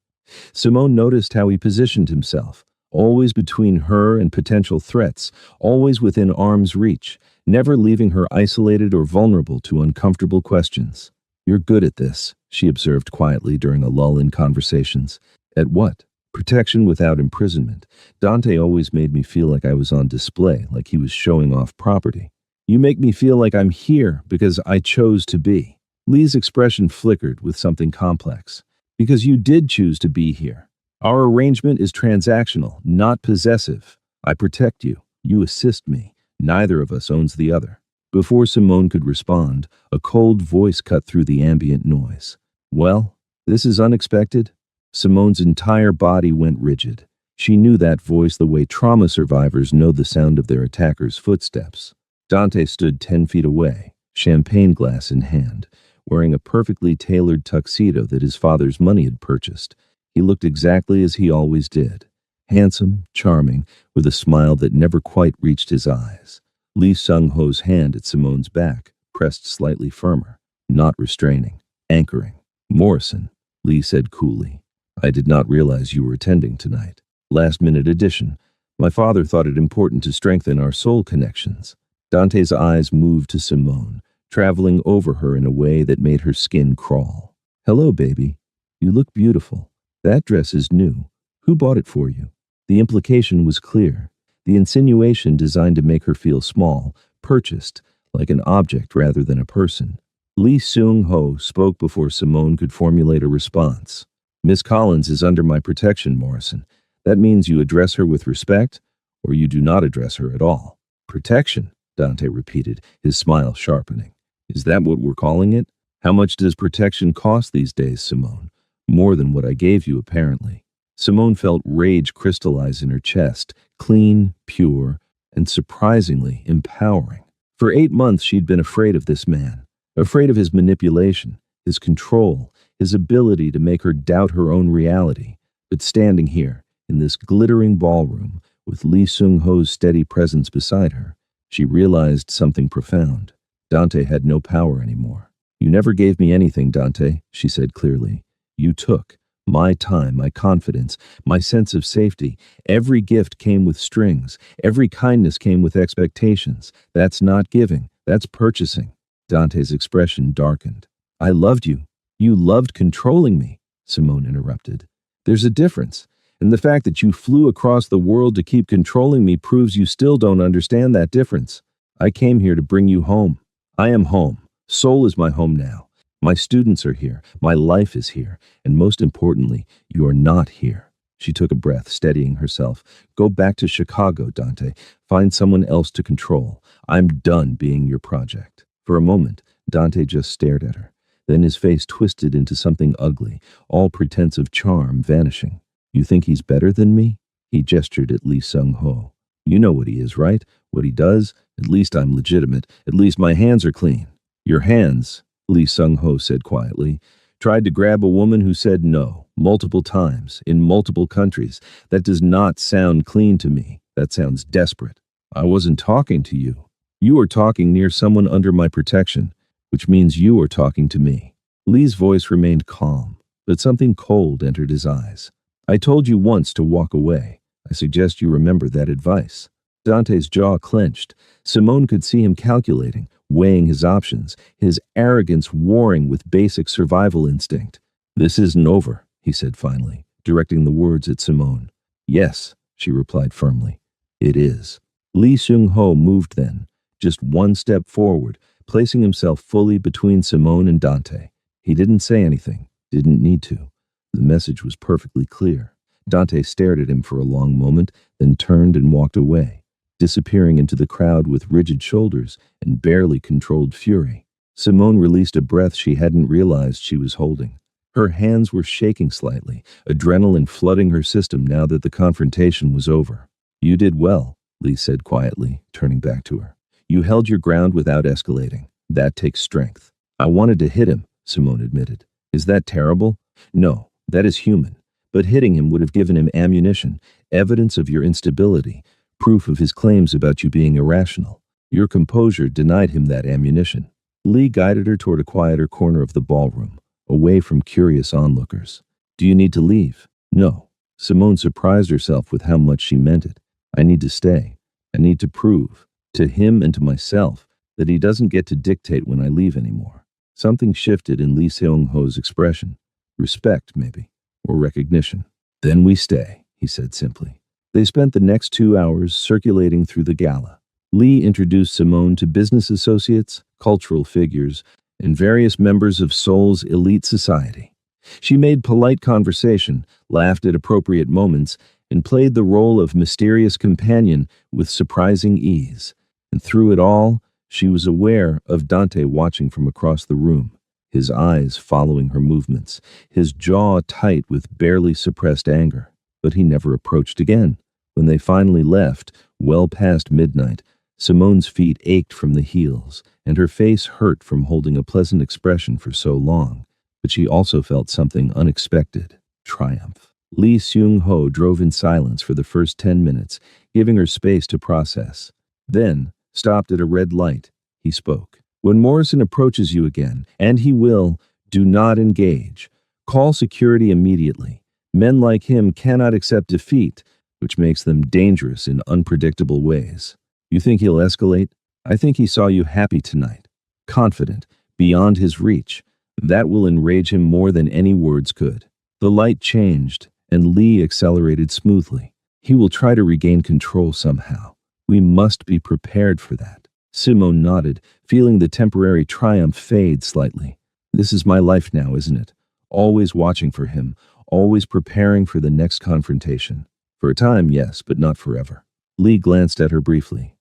Simone noticed how he positioned himself, always between her and potential threats, always within arm's reach, never leaving her isolated or vulnerable to uncomfortable questions. "You're good at this," she observed quietly during a lull in conversations. "At what?" "Protection without imprisonment. Dante always made me feel like I was on display, like he was showing off property. You make me feel like I'm here because I chose to be." Lee's expression flickered with something complex. "Because you did choose to be here. Our arrangement is transactional, not possessive. I protect you. You assist me. Neither of us owns the other." Before Simone could respond, a cold voice cut through the ambient noise. "Well, this is unexpected." Simone's entire body went rigid. She knew that voice the way trauma survivors know the sound of their attacker's footsteps. Dante stood 10 feet away, champagne glass in hand, wearing a perfectly tailored tuxedo that his father's money had purchased. He looked exactly as he always did, handsome, charming, with a smile that never quite reached his eyes. Lee Sung-ho's hand at Simone's back pressed slightly firmer, not restraining, anchoring. "Morrison," Lee said coolly, "I did not realize you were attending tonight. Last-minute addition. My father thought it important to strengthen our soul connections." Dante's eyes moved to Simone, traveling over her in a way that made her skin crawl. "Hello, baby. You look beautiful. That dress is new. Who bought it for you?" The implication was clear. The insinuation designed to make her feel small, purchased, like an object rather than a person. Lee Sung-ho spoke before Simone could formulate a response. "Miss Collins is under my protection, Morrison. That means you address her with respect, or you do not address her at all." "Protection," Dante repeated, his smile sharpening. "Is that what we're calling it? How much does protection cost these days, Simone? More than what I gave you, apparently." Simone felt rage crystallize in her chest, clean, pure, and surprisingly empowering. For 8 months she'd been afraid of this man, afraid of his manipulation, his control, his ability to make her doubt her own reality. But standing here, in this glittering ballroom, with Lee Sung-ho's steady presence beside her, she realized something profound. Dante had no power anymore. "You never gave me anything, Dante," she said clearly. "You took my time, my confidence, my sense of safety. Every gift came with strings. Every kindness came with expectations. That's not giving. That's purchasing." Dante's expression darkened. "I loved you. You loved controlling me," Simone interrupted. "There's a difference. And the fact that you flew across the world to keep controlling me proves you still don't understand that difference. I came here to bring you home. I am home. Seoul is my home now. My students are here. My life is here. And most importantly, you are not here." She took a breath, steadying herself. "Go back to Chicago, Dante. Find someone else to control. I'm done being your project." For a moment, Dante just stared at her. Then his face twisted into something ugly, all pretense of charm vanishing. "You think he's better than me?" He gestured at Lee Sung-ho. "You know what he is, right? What he does? At least I'm legitimate. At least my hands are clean." "Your hands," Lee Sung-ho said quietly. Tried to grab a woman who said no, multiple times, in multiple countries. That does not sound clean to me. That sounds desperate. I wasn't talking to you. You are talking near someone under my protection, which means you are talking to me. Lee's voice remained calm, but something cold entered his eyes. I told you once to walk away. I suggest you remember that advice. Dante's jaw clenched. Simone could see him calculating, weighing his options, his arrogance warring with basic survival instinct. This isn't over, he said finally, directing the words at Simone. Yes, she replied firmly. It is. Lee Seung-ho moved then, just one step forward, placing himself fully between Simone and Dante. He didn't say anything, didn't need to. The message was perfectly clear. Dante stared at him for a long moment, then turned and walked away, disappearing into the crowd with rigid shoulders and barely controlled fury. Simone released a breath she hadn't realized she was holding. Her hands were shaking slightly, adrenaline flooding her system now that the confrontation was over. You did well, Lee said quietly, turning back to her. You held your ground without escalating. That takes strength. I wanted to hit him, Simone admitted. Is that terrible? No, that is human. But hitting him would have given him ammunition, evidence of your instability, proof of his claims about you being irrational. Your composure denied him that ammunition. Lee guided her toward a quieter corner of the ballroom, away from curious onlookers. Do you need to leave? No. Simone surprised herself with how much she meant it. I need to stay. I need to prove, to him and to myself, that he doesn't get to dictate when I leave anymore. Something shifted in Lee Seung-ho's expression. Respect, maybe, or recognition. Then we stay, he said simply. They spent the next 2 hours circulating through the gala. Lee introduced Simone to business associates, cultural figures, and various members of Seoul's elite society. She made polite conversation, laughed at appropriate moments, and played the role of mysterious companion with surprising ease. And through it all, she was aware of Dante watching from across the room, his eyes following her movements, his jaw tight with barely suppressed anger. But he never approached again. When they finally left, well past midnight, Simone's feet ached from the heels, and her face hurt from holding a pleasant expression for so long. But she also felt something unexpected, triumph. Lee Seung-ho drove in silence for the first 10 minutes, giving her space to process. Then, stopped at a red light, he spoke. When Morrison approaches you again, and he will, do not engage. Call security immediately. Men like him cannot accept defeat, which makes them dangerous in unpredictable ways. You think he'll escalate? I think he saw you happy tonight, confident, beyond his reach. That will enrage him more than any words could. The light changed, and Lee accelerated smoothly. He will try to regain control somehow. We must be prepared for that. Simone nodded, feeling the temporary triumph fade slightly. This is my life now, isn't it? Always watching for him, always preparing for the next confrontation. For a time, yes, but not forever. Lee glanced at her briefly.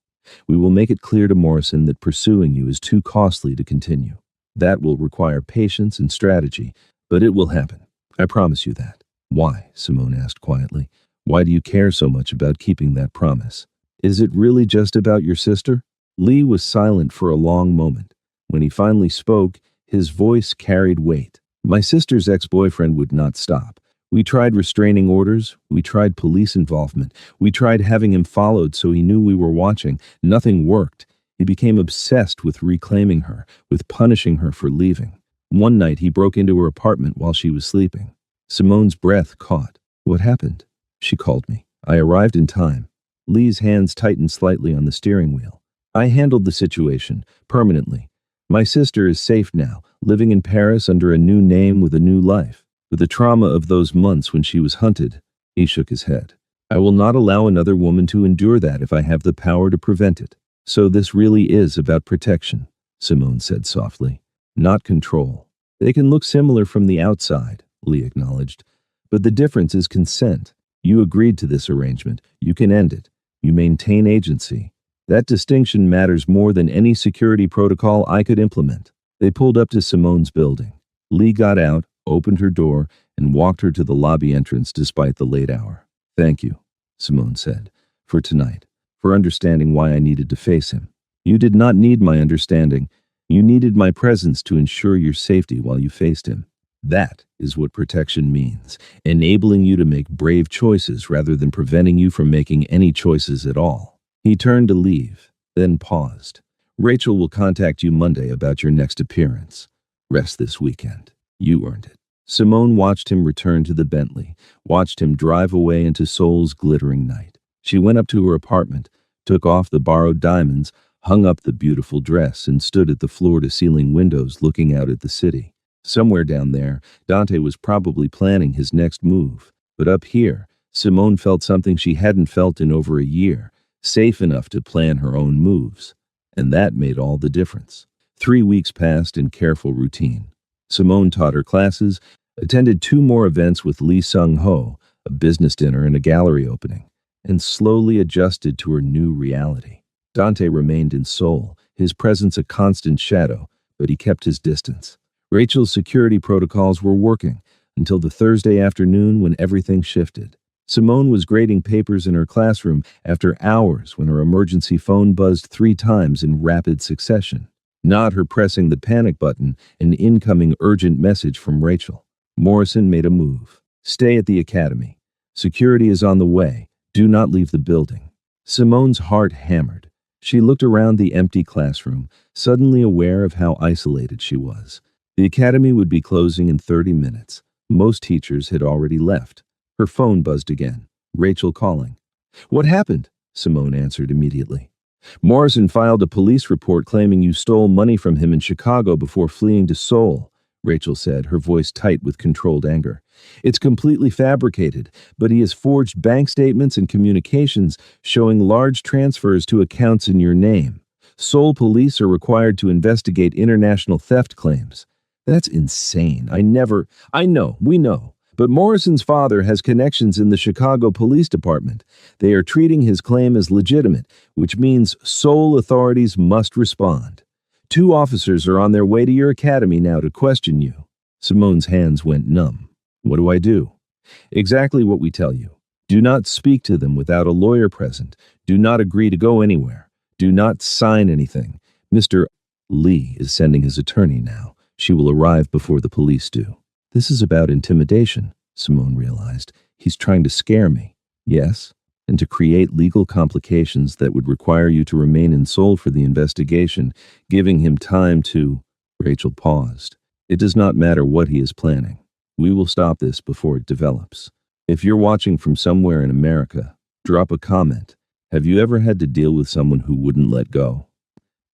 We will make it clear to Morrison that pursuing you is too costly to continue. That will require patience and strategy, but it will happen. I promise you that. Why? Simone asked quietly. Why do you care so much about keeping that promise? Is it really just about your sister? Lee was silent for a long moment. When he finally spoke, his voice carried weight. My sister's ex-boyfriend would not stop. We tried restraining orders. We tried police involvement. We tried having him followed so he knew we were watching. Nothing worked. He became obsessed with reclaiming her, with punishing her for leaving. One night he broke into her apartment while she was sleeping. Simone's breath caught. What happened? She called me. I arrived in time. Lee's hands tightened slightly on the steering wheel. I handled the situation, permanently. My sister is safe now, living in Paris under a new name with a new life. With the trauma of those months when she was hunted, he shook his head. I will not allow another woman to endure that if I have the power to prevent it. So this really is about protection, Simone said softly. Not control. They can look similar from the outside, Lee acknowledged. But the difference is consent. You agreed to this arrangement. You can end it. You maintain agency. That distinction matters more than any security protocol I could implement. They pulled up to Simone's building. Lee got out, opened her door, and walked her to the lobby entrance despite the late hour. Thank you, Simone said, for tonight, for understanding why I needed to face him. You did not need my understanding. You needed my presence to ensure your safety while you faced him. That is what protection means, enabling you to make brave choices rather than preventing you from making any choices at all. He turned to leave, then paused. Rachel will contact you Monday about your next appearance. Rest this weekend. You earned it. Simone watched him return to the Bentley, watched him drive away into Seoul's glittering night. She went up to her apartment, took off the borrowed diamonds, hung up the beautiful dress, and stood at the floor-to-ceiling windows looking out at the city. Somewhere down there, Dante was probably planning his next move. But up here, Simone felt something she hadn't felt in over a year, safe enough to plan her own moves. And that made all the difference. 3 weeks passed in careful routine. Simone taught her classes, attended 2 more events with Lee Sung-ho, a business dinner and a gallery opening, and slowly adjusted to her new reality. Dante remained in Seoul, his presence a constant shadow, but he kept his distance. Rachel's security protocols were working until the Thursday afternoon when everything shifted. Simone was grading papers in her classroom after hours when her emergency phone buzzed 3 times in rapid succession. Not her pressing the panic button, an incoming urgent message from Rachel. Morrison made a move. Stay at the academy. Security is on the way. Do not leave the building. Simone's heart hammered. She looked around the empty classroom, suddenly aware of how isolated she was. The academy would be closing in 30 minutes. Most teachers had already left. Her phone buzzed again. Rachel calling. What happened? Simone answered immediately. Morrison filed a police report claiming you stole money from him in Chicago before fleeing to Seoul, Rachel said, her voice tight with controlled anger. It's completely fabricated, but he has forged bank statements and communications showing large transfers to accounts in your name. Seoul police are required to investigate international theft claims. That's insane. I know, we know. But Morrison's father has connections in the Chicago Police Department. They are treating his claim as legitimate, which means Seoul authorities must respond. 2 officers are on their way to your academy now to question you. Simone's hands went numb. What do I do? Exactly what we tell you. Do not speak to them without a lawyer present. Do not agree to go anywhere. Do not sign anything. Mr. Lee is sending his attorney now. She will arrive before the police do. This is about intimidation, Simone realized. He's trying to scare me. Yes, and to create legal complications that would require you to remain in Seoul for the investigation, giving him time to... Rachel paused. It does not matter what he is planning. We will stop this before it develops. If you're watching from somewhere in America, drop a comment. Have you ever had to deal with someone who wouldn't let go?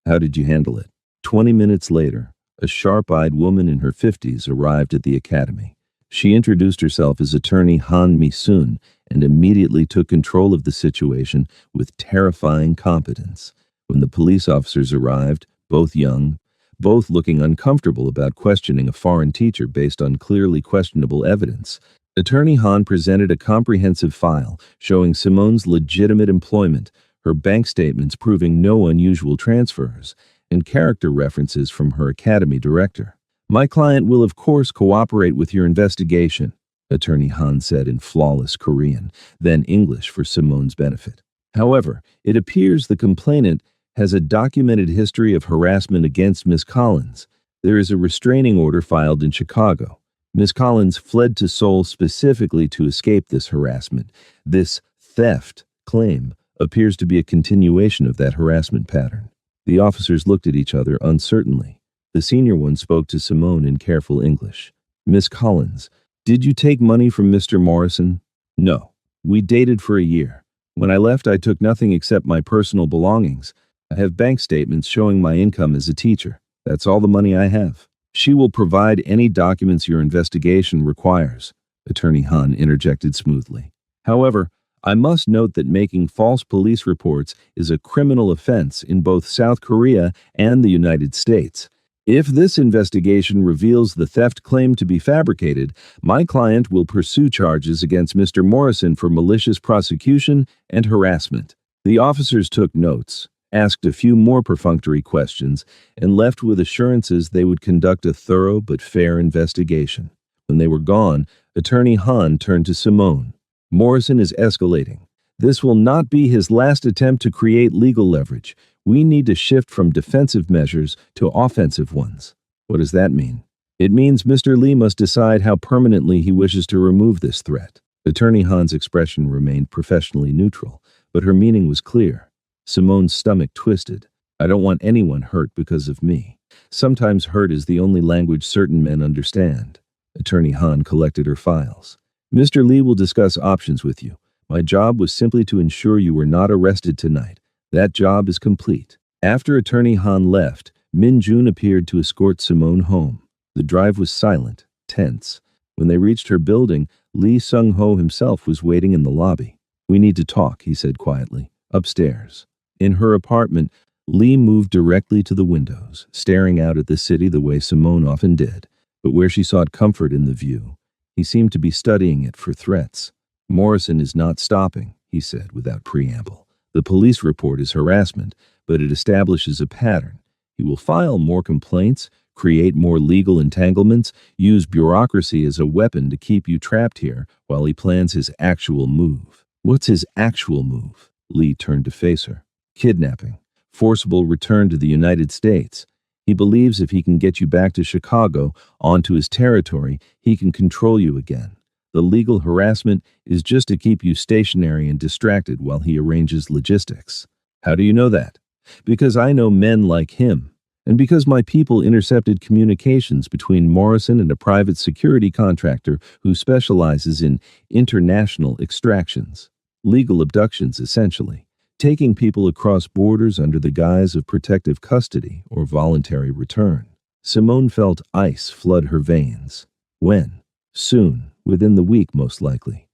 How did you handle it? 20 minutes later, a sharp-eyed woman in her 50s arrived at the academy. She introduced herself as attorney Han Mi-soon and immediately took control of the situation with terrifying competence. When the police officers arrived, both young, both looking uncomfortable about questioning a foreign teacher based on clearly questionable evidence, Attorney Han presented a comprehensive file showing Simone's legitimate employment, her bank statements proving no unusual transfers, and character references from her academy director. My client will of course cooperate with your investigation, Attorney Han said in flawless Korean, then English for Simone's benefit. However, it appears the complainant has a documented history of harassment against Ms. Collins. There is a restraining order filed in Chicago. Ms. Collins fled to Seoul specifically to escape this harassment. This theft claim appears to be a continuation of that harassment pattern. The officers looked at each other uncertainly. The senior one spoke to Simone in careful English. Miss Collins, did you take money from Mr. Morrison? No. We dated for a year. When I left, I took nothing except my personal belongings. I have bank statements showing my income as a teacher. That's all the money I have. She will provide any documents your investigation requires, Attorney Han interjected smoothly. However, I must note that making false police reports is a criminal offense in both South Korea and the United States. If this investigation reveals the theft claim to be fabricated, my client will pursue charges against Mr. Morrison for malicious prosecution and harassment. The officers took notes, asked a few more perfunctory questions, and left with assurances they would conduct a thorough but fair investigation. When they were gone, Attorney Han turned to Simone. Morrison is escalating. This will not be his last attempt to create legal leverage. We need to shift from defensive measures to offensive ones. What does that mean? It means Mr. Lee must decide how permanently he wishes to remove this threat. Attorney Han's expression remained professionally neutral, but her meaning was clear. Simone's stomach twisted. I don't want anyone hurt because of me. Sometimes hurt is the only language certain men understand. Attorney Han collected her files. Mr. Lee will discuss options with you. My job was simply to ensure you were not arrested tonight. That job is complete. After Attorney Han left, Min Jun appeared to escort Simone home. The drive was silent, tense. When they reached her building, Lee Sung-ho himself was waiting in the lobby. We need to talk, he said quietly. Upstairs. In her apartment, Lee moved directly to the windows, staring out at the city the way Simone often did, but where she sought comfort in the view. He seemed to be studying it for threats. Morrison is not stopping, he said without preamble. The police report is harassment, but it establishes a pattern. He will file more complaints, create more legal entanglements, use bureaucracy as a weapon to keep you trapped here while he plans his actual move. What's his actual move? Lee turned to face her. Kidnapping. Forcible return to the United States. He believes if he can get you back to Chicago, onto his territory, he can control you again. The legal harassment is just to keep you stationary and distracted while he arranges logistics. How do you know that? Because I know men like him, and because my people intercepted communications between Morrison and a private security contractor who specializes in international extractions. Legal abductions, essentially. Taking people across borders under the guise of protective custody or voluntary return. Simone felt ice flood her veins. When? Soon, within the week most likely.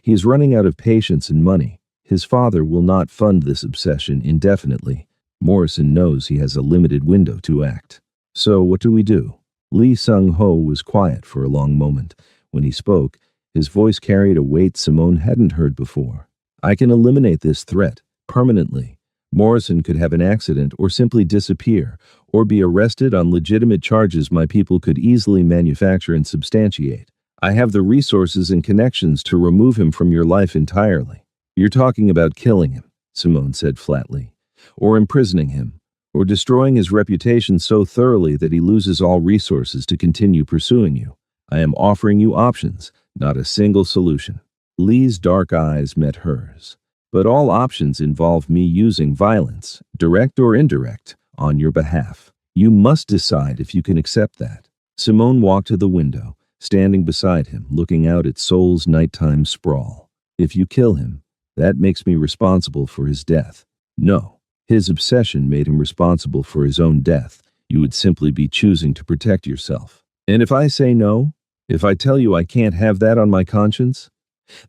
He is running out of patience and money. His father will not fund this obsession indefinitely. Morrison knows he has a limited window to act. So what do we do? Lee Sung-ho was quiet for a long moment. When he spoke, his voice carried a weight Simone hadn't heard before. I can eliminate this threat. Permanently. Morrison could have an accident or simply disappear, or be arrested on legitimate charges my people could easily manufacture and substantiate. I have the resources and connections to remove him from your life entirely. You're talking about killing him, Simone said flatly, or imprisoning him, or destroying his reputation so thoroughly that he loses all resources to continue pursuing you. I am offering you options, not a single solution. Lee's dark eyes met hers. But all options involve me using violence, direct or indirect, on your behalf. You must decide if you can accept that. Simone walked to the window, standing beside him, looking out at Seoul's nighttime sprawl. If you kill him, that makes me responsible for his death. No, his obsession made him responsible for his own death. You would simply be choosing to protect yourself. And if I say no, if I tell you I can't have that on my conscience,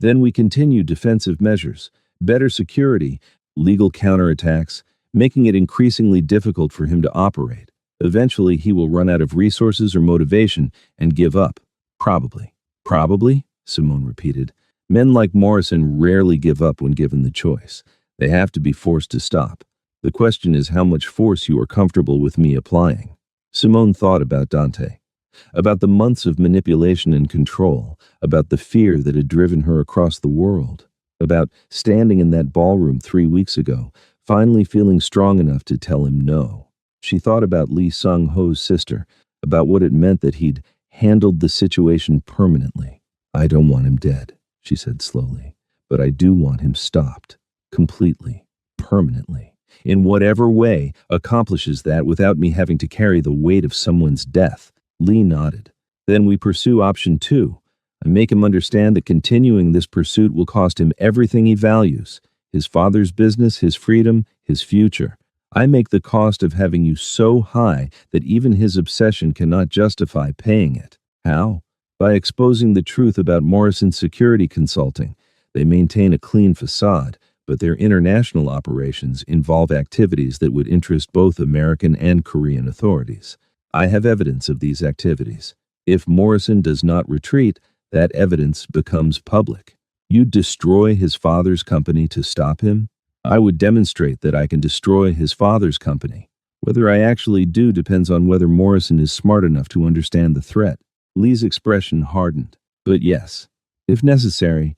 then we continue defensive measures. Better security, legal counterattacks, making it increasingly difficult for him to operate. Eventually, he will run out of resources or motivation and give up. Probably. Probably? Simone repeated. Men like Morrison rarely give up when given the choice. They have to be forced to stop. The question is how much force you are comfortable with me applying. Simone thought about Dante, about the months of manipulation and control, about the fear that had driven her across the world. About standing in that ballroom 3 weeks ago, finally feeling strong enough to tell him no. She thought about Lee Sung-ho's sister, about what it meant that he'd handled the situation permanently. I don't want him dead, she said slowly, but I do want him stopped. Completely. Permanently. In whatever way accomplishes that without me having to carry the weight of someone's death. Lee nodded. Then we pursue option 2. I make him understand that continuing this pursuit will cost him everything he values, his father's business, his freedom, his future. I make the cost of having you so high that even his obsession cannot justify paying it. How? By exposing the truth about Morrison's security consulting. They maintain a clean facade, but their international operations involve activities that would interest both American and Korean authorities. I have evidence of these activities. If Morrison does not retreat, that evidence becomes public. You destroy his father's company to stop him? I would demonstrate that I can destroy his father's company. Whether I actually do depends on whether Morrison is smart enough to understand the threat. Lee's expression hardened. But yes, if necessary,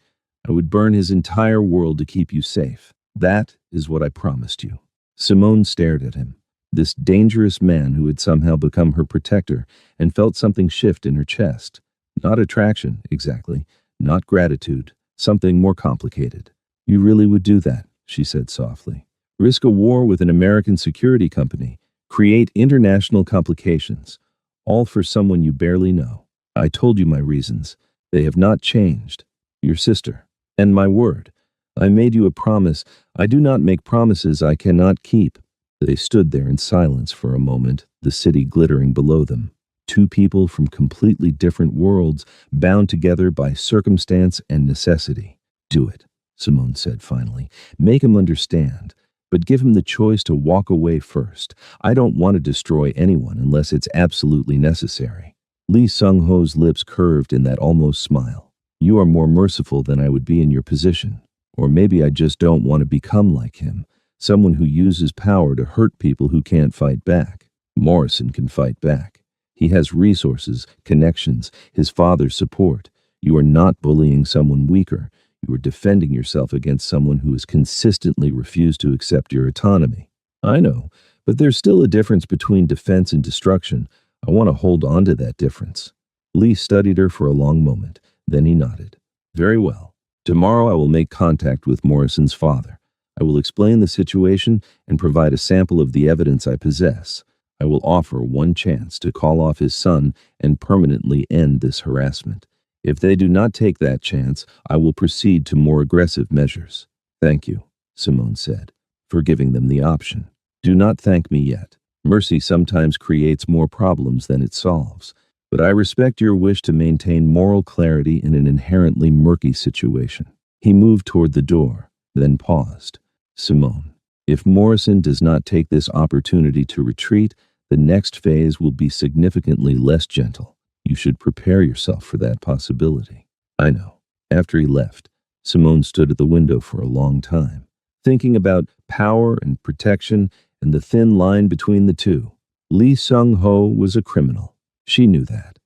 I would burn his entire world to keep you safe. That is what I promised you. Simone stared at him, this dangerous man who had somehow become her protector, and felt something shift in her chest. Not attraction, exactly. Not gratitude. Something more complicated. You really would do that, she said softly. Risk a war with an American security company. Create international complications. All for someone you barely know. I told you my reasons. They have not changed. Your sister. And my word. I made you a promise. I do not make promises I cannot keep. They stood there in silence for a moment, the city glittering below them. Two people from completely different worlds, bound together by circumstance and necessity. Do it, Simone said finally. Make him understand, but give him the choice to walk away first. I don't want to destroy anyone unless it's absolutely necessary. Lee Sung-ho's lips curved in that almost smile. You are more merciful than I would be in your position. Or maybe I just don't want to become like him, someone who uses power to hurt people who can't fight back. Morrison can fight back. He has resources, connections, his father's support. You are not bullying someone weaker. You are defending yourself against someone who has consistently refused to accept your autonomy. I know, but there's still a difference between defense and destruction. I want to hold on to that difference. Lee studied her for a long moment. Then he nodded. Very well. Tomorrow I will make contact with Morrison's father. I will explain the situation and provide a sample of the evidence I possess. I will offer one chance to call off his son and permanently end this harassment. If they do not take that chance, I will proceed to more aggressive measures. Thank you, Simone said, for giving them the option. Do not thank me yet. Mercy sometimes creates more problems than it solves. But I respect your wish to maintain moral clarity in an inherently murky situation. He moved toward the door, then paused. Simone, if Morrison does not take this opportunity to retreat, the next phase will be significantly less gentle. You should prepare yourself for that possibility. I know. After he left, Simone stood at the window for a long time, thinking about power and protection and the thin line between the two. Lee Sung-ho was a criminal. She knew that.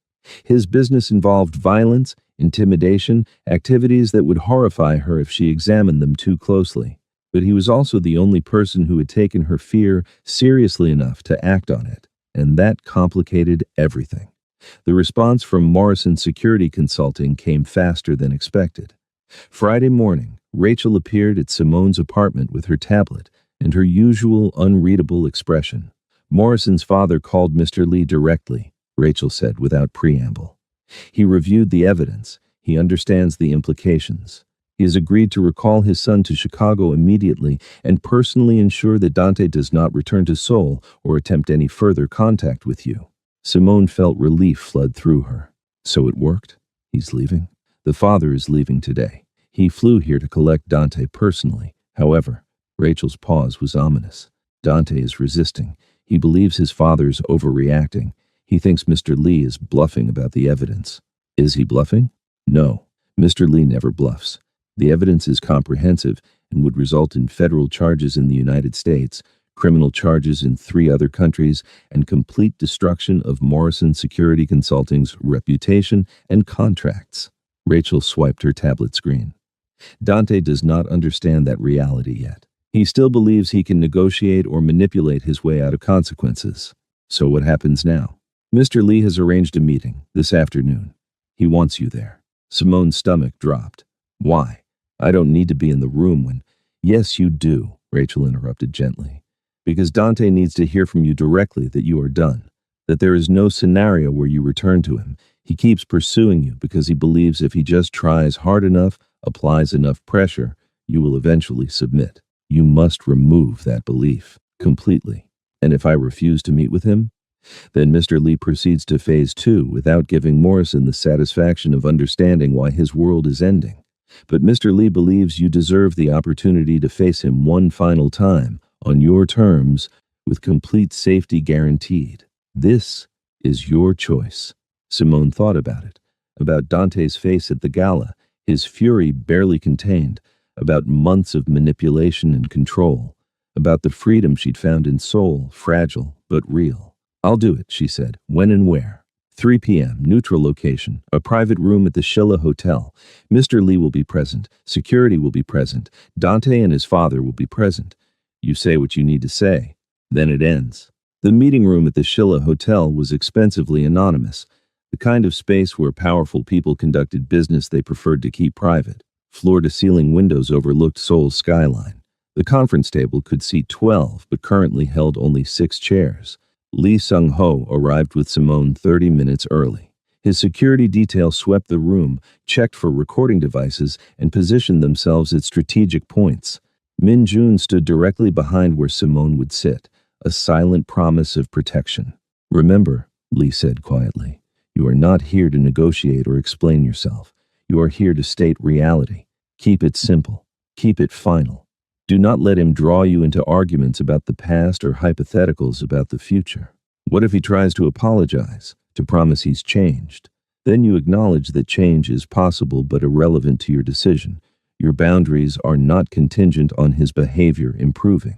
His business involved violence, intimidation, activities that would horrify her if she examined them too closely. But he was also the only person who had taken her fear seriously enough to act on it, and that complicated everything. The response from Morrison Security Consulting came faster than expected. Friday morning, Rachel appeared at Simone's apartment with her tablet and her usual unreadable expression. Morrison's father called Mr. Lee directly, Rachel said without preamble. He reviewed the evidence. He understands the implications. He has agreed to recall his son to Chicago immediately and personally ensure that Dante does not return to Seoul or attempt any further contact with you. Simone felt relief flood through her. So it worked? He's leaving? The father is leaving today. He flew here to collect Dante personally. However, Rachel's pause was ominous. Dante is resisting. He believes his father is overreacting. He thinks Mr. Lee is bluffing about the evidence. Is he bluffing? No. Mr. Lee never bluffs. The evidence is comprehensive and would result in federal charges in the United States, criminal charges in 3 other countries, and complete destruction of Morrison Security Consulting's reputation and contracts. Rachel swiped her tablet screen. Dante does not understand that reality yet. He still believes he can negotiate or manipulate his way out of consequences. So what happens now? Mr. Lee has arranged a meeting this afternoon. He wants you there. Simone's stomach dropped. Why? I don't need to be in the room when... Yes, you do, Rachel interrupted gently. Because Dante needs to hear from you directly that you are done, that there is no scenario where you return to him. He keeps pursuing you because he believes if he just tries hard enough, applies enough pressure, you will eventually submit. You must remove that belief completely. And if I refuse to meet with him? Then Mr. Lee proceeds to phase 2 without giving Morrison the satisfaction of understanding why his world is ending. But Mr. Lee believes you deserve the opportunity to face him one final time, on your terms, with complete safety guaranteed. This is your choice. Simone thought about it, about Dante's face at the gala, his fury barely contained, about months of manipulation and control, about the freedom she'd found in Seoul, fragile but real. I'll do it, she said. When and where? 3 p.m., neutral location, a private room at the Shilla Hotel. Mr. Lee will be present. Security will be present. Dante and his father will be present. You say what you need to say. Then it ends. The meeting room at the Shilla Hotel was expensively anonymous, the kind of space where powerful people conducted business they preferred to keep private. Floor-to-ceiling windows overlooked Seoul's skyline. The conference table could seat 12, but currently held only 6 chairs. Lee Sung-ho arrived with Simone 30 minutes early. His security detail swept the room, checked for recording devices, and positioned themselves at strategic points. Min Jun stood directly behind where Simone would sit, a silent promise of protection. "Remember," Lee said quietly, "you are not here to negotiate or explain yourself. You are here to state reality. Keep it simple. Keep it final. Do not let him draw you into arguments about the past or hypotheticals about the future. What if he tries to apologize, to promise he's changed? Then you acknowledge that change is possible but irrelevant to your decision. Your boundaries are not contingent on his behavior improving.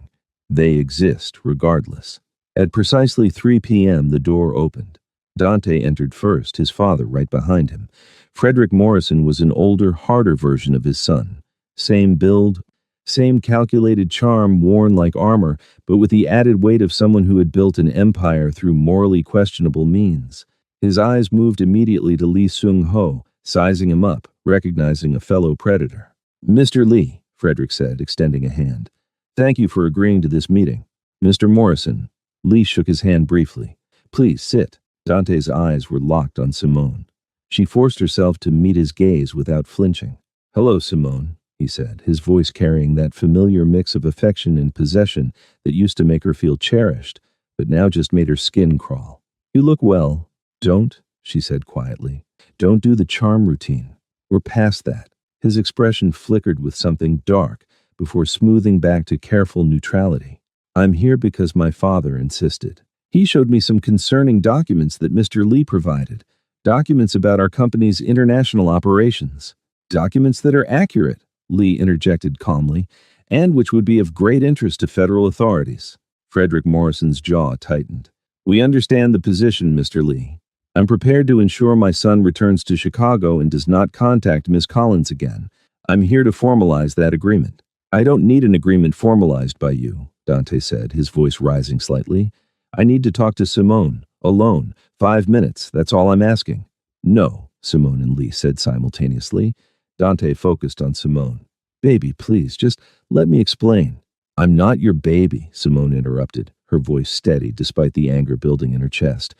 They exist regardless." At precisely 3 p.m., the door opened. Dante entered first, his father right behind him. Frederick Morrison was an older, harder version of his son. Same build, same calculated charm worn like armor, but with the added weight of someone who had built an empire through morally questionable means. His eyes moved immediately to Lee Sung-ho, sizing him up, recognizing a fellow predator. "Mr. Lee," Frederick said, extending a hand. "Thank you for agreeing to this meeting." "Mr. Morrison." Lee shook his hand briefly. "Please sit." Dante's eyes were locked on Simone. She forced herself to meet his gaze without flinching. "Hello, Simone," he said, his voice carrying that familiar mix of affection and possession that used to make her feel cherished, but now just made her skin crawl. "You look well." "Don't," she said quietly. "Don't do the charm routine. We're past that." His expression flickered with something dark before smoothing back to careful neutrality. "I'm here because my father insisted. He showed me some concerning documents that Mr. Lee provided. Documents about our company's international operations. Documents that are accurate," Lee interjected calmly, "and which would be of great interest to federal authorities." Frederick Morrison's jaw tightened. "We understand the position, Mr. Lee. I'm prepared to ensure my son returns to Chicago and does not contact Miss Collins again. I'm here to formalize that agreement." "I don't need an agreement formalized by you," Dante said, his voice rising slightly. "I need to talk to Simone, alone. 5 minutes, that's all I'm asking." "No," Simone and Lee said simultaneously. Dante focused on Simone. "Baby, please, just let me explain." "I'm not your baby," Simone interrupted, her voice steady despite the anger building in her chest.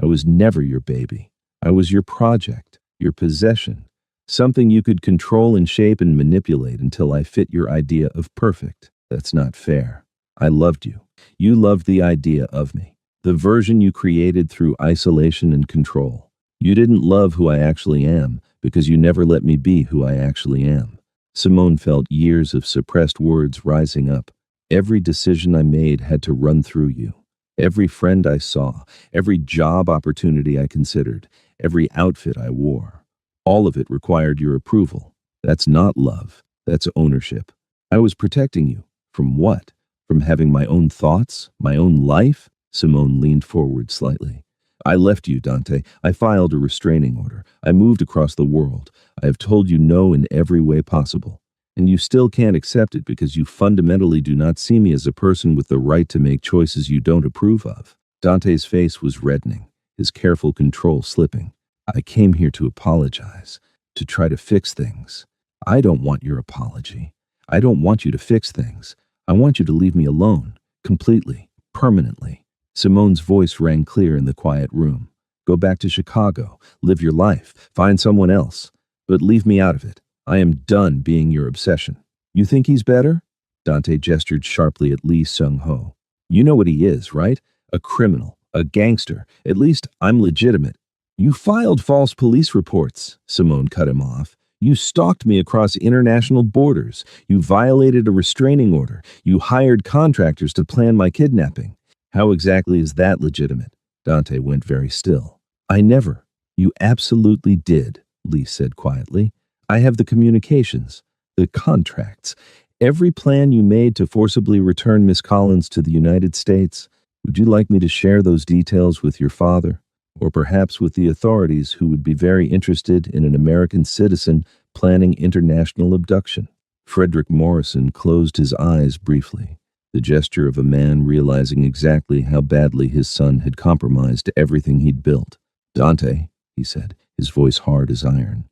"I was never your baby. I was your project, your possession, something you could control and shape and manipulate until I fit your idea of perfect. That's not fair. I loved you. You loved the idea of me, the version you created through isolation and control. You didn't love who I actually am because you never let me be who I actually am." Simone felt years of suppressed words rising up. "Every decision I made had to run through you. Every friend I saw, every job opportunity I considered, every outfit I wore. All of it required your approval. That's not love. That's ownership. I was protecting you. From what? From having my own thoughts? My own life?" Simone leaned forward slightly. "I left you, Dante. I filed a restraining order. I moved across the world. I have told you no in every way possible. And you still can't accept it because you fundamentally do not see me as a person with the right to make choices you don't approve of." Dante's face was reddening, his careful control slipping. "I came here to apologize, to try to fix things. I don't want your apology. I don't want you to fix things. I want you to leave me alone, completely, permanently." Simone's voice rang clear in the quiet room. "Go back to Chicago, live your life, find someone else. But leave me out of it. I am done being your obsession." "You think he's better?" Dante gestured sharply at Lee Sung-ho. "You know what he is, right? A criminal, a gangster. At least I'm legitimate." "You filed false police reports," Simone cut him off. "You stalked me across international borders. You violated a restraining order. You hired contractors to plan my kidnapping. How exactly is that legitimate?" Dante went very still. "I never." "You absolutely did," Lee said quietly. "I have the communications, the contracts, every plan you made to forcibly return Miss Collins to the United States. Would you like me to share those details with your father? or perhaps with the authorities who would be very interested in an American citizen planning international abduction. Frederick Morrison closed his eyes briefly, the gesture of a man realizing exactly how badly his son had compromised everything he'd built. "Dante," he said, his voice hard as iron.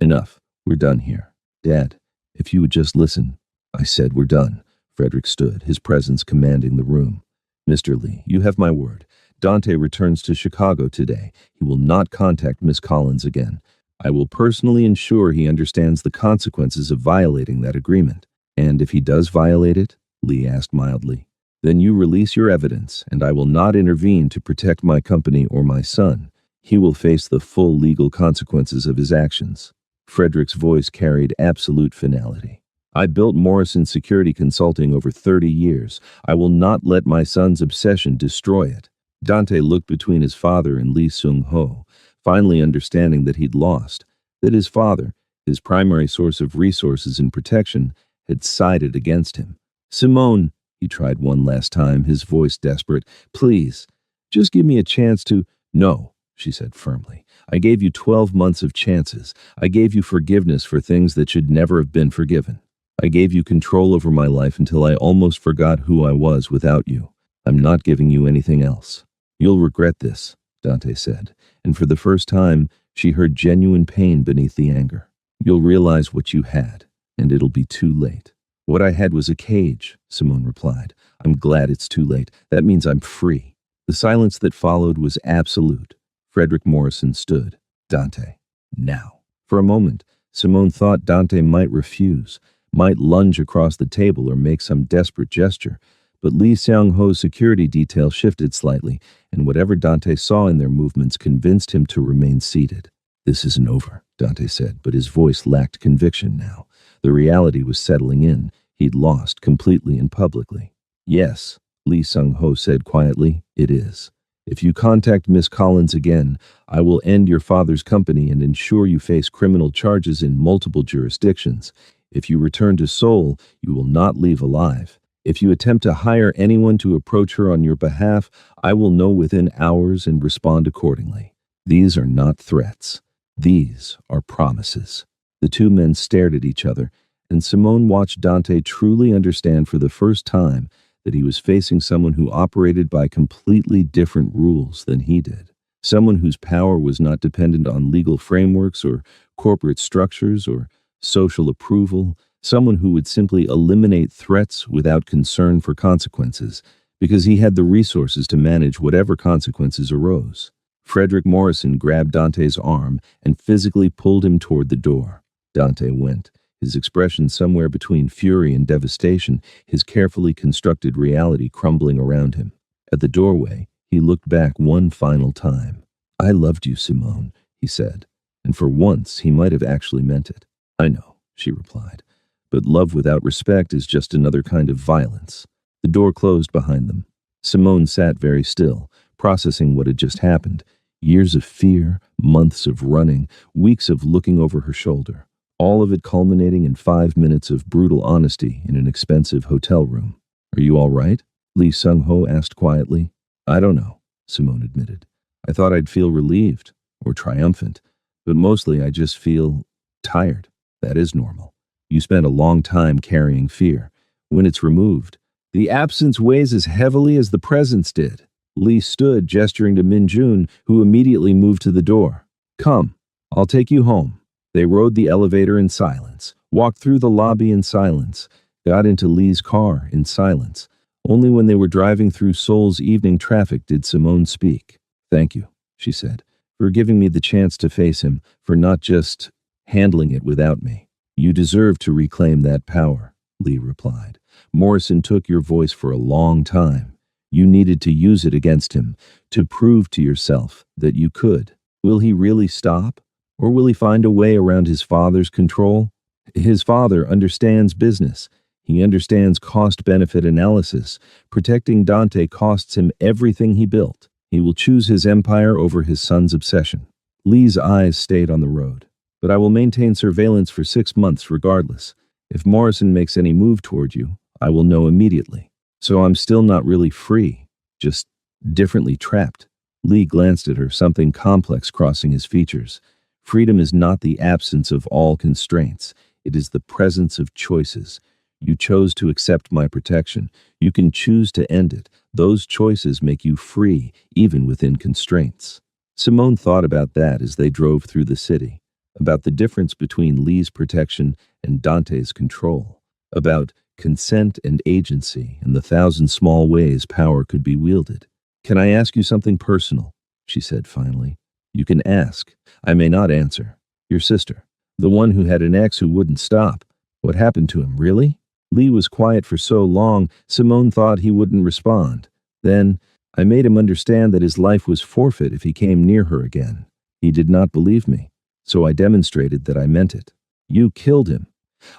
"Enough. We're done here. Dad, if you would just listen." "I said we're done." Frederick stood, his presence commanding the room. "Mr. Lee, you have my word. Dante returns to Chicago today. He will not contact Miss Collins again. I will personally ensure he understands the consequences of violating that agreement." "And if he does violate it?" Lee asked mildly. "Then you release your evidence, and I will not intervene to protect my company or my son. He will face the full legal consequences of his actions." Frederick's voice carried absolute finality. "I built Morrison Security Consulting over 30 years. I will not let my son's obsession destroy it." Dante looked between his father and Lee Sung-ho, finally understanding that he'd lost, that his father, his primary source of resources and protection, had sided against him. "Simone," he tried one last time, his voice desperate, "please, just give me a chance to—" "No," she said firmly. "I gave you 12 months of chances. I gave you forgiveness for things that should never have been forgiven. I gave you control over my life until I almost forgot who I was without you. I'm not giving you anything else." "You'll regret this," Dante said, and for the first time, she heard genuine pain beneath the anger. "You'll realize what you had, and it'll be too late." "What I had was a cage," Simone replied. "I'm glad it's too late. That means I'm free." The silence that followed was absolute. Frederick Morrison stood. "Dante, now." For a moment, Simone thought Dante might refuse, might lunge across the table or make some desperate gesture, but Lee Seung-ho's security detail shifted slightly, and whatever Dante saw in their movements convinced him to remain seated. "This isn't over," Dante said, but his voice lacked conviction now. The reality was settling in. He'd lost completely and publicly. "Yes," Lee Sung-ho said quietly, "it is. If you contact Miss Collins again, I will end your father's company and ensure you face criminal charges in multiple jurisdictions. If you return to Seoul, you will not leave alive. If you attempt to hire anyone to approach her on your behalf, I will know within hours and respond accordingly. These are not threats. These are promises." The two men stared at each other, and Simone watched Dante truly understand for the first time that he was facing someone who operated by completely different rules than he did. Someone whose power was not dependent on legal frameworks or corporate structures or social approval. Someone who would simply eliminate threats without concern for consequences, because he had the resources to manage whatever consequences arose. Frederick Morrison grabbed Dante's arm and physically pulled him toward the door. Dante went, his expression somewhere between fury and devastation, his carefully constructed reality crumbling around him. At the doorway, he looked back one final time. "I loved you, Simone," he said, and for once he might have actually meant it. "I know," she replied. "But love without respect is just another kind of violence." The door closed behind them. Simone sat very still, processing what had just happened. Years of fear, months of running, weeks of looking over her shoulder. All of it culminating in 5 minutes of brutal honesty in an expensive hotel room. "Are you all right?" Lee Sung-ho asked quietly. "I don't know," Simone admitted. "I thought I'd feel relieved, or triumphant, but mostly I just feel tired. That is normal. You spend a long time carrying fear. When it's removed, the absence weighs as heavily as the presence did." Lee stood, gesturing to Min-jun, who immediately moved to the door. "Come, I'll take you home." They rode the elevator in silence, walked through the lobby in silence, got into Lee's car in silence. Only when they were driving through Seoul's evening traffic did Simone speak. "Thank you," she said, "for giving me the chance to face him, for not just handling it without me." "You deserve to reclaim that power," Lee replied. "Morrison took your voice for a long time. You needed to use it against him, to prove to yourself that you could. Will he really stop? Or will he find a way around his father's control? His father understands business. He understands cost-benefit analysis. Protecting Dante costs him everything he built. He will choose his empire over his son's obsession." Lee's eyes stayed on the road. "But I will maintain surveillance for 6 months regardless. If Morrison makes any move toward you, I will know immediately. So I'm still not really free, just differently trapped." Lee glanced at her, something complex crossing his features. Freedom is not the absence of all constraints. It is the presence of choices. You chose to accept my protection. You can choose to end it. Those choices make you free, even within constraints. Simone thought about that as they drove through the city, about the difference between Lee's protection and Dante's control, about consent and agency and the thousand small ways power could be wielded. "Can I ask you something personal?" she said finally. "You can ask. I may not answer. Your sister, the one who had an ex who wouldn't stop. What happened to him, really?" Lee was quiet for so long, Simone thought he wouldn't respond. Then, "I made him understand that his life was forfeit if he came near her again. He did not believe me, so I demonstrated that I meant it. You killed him.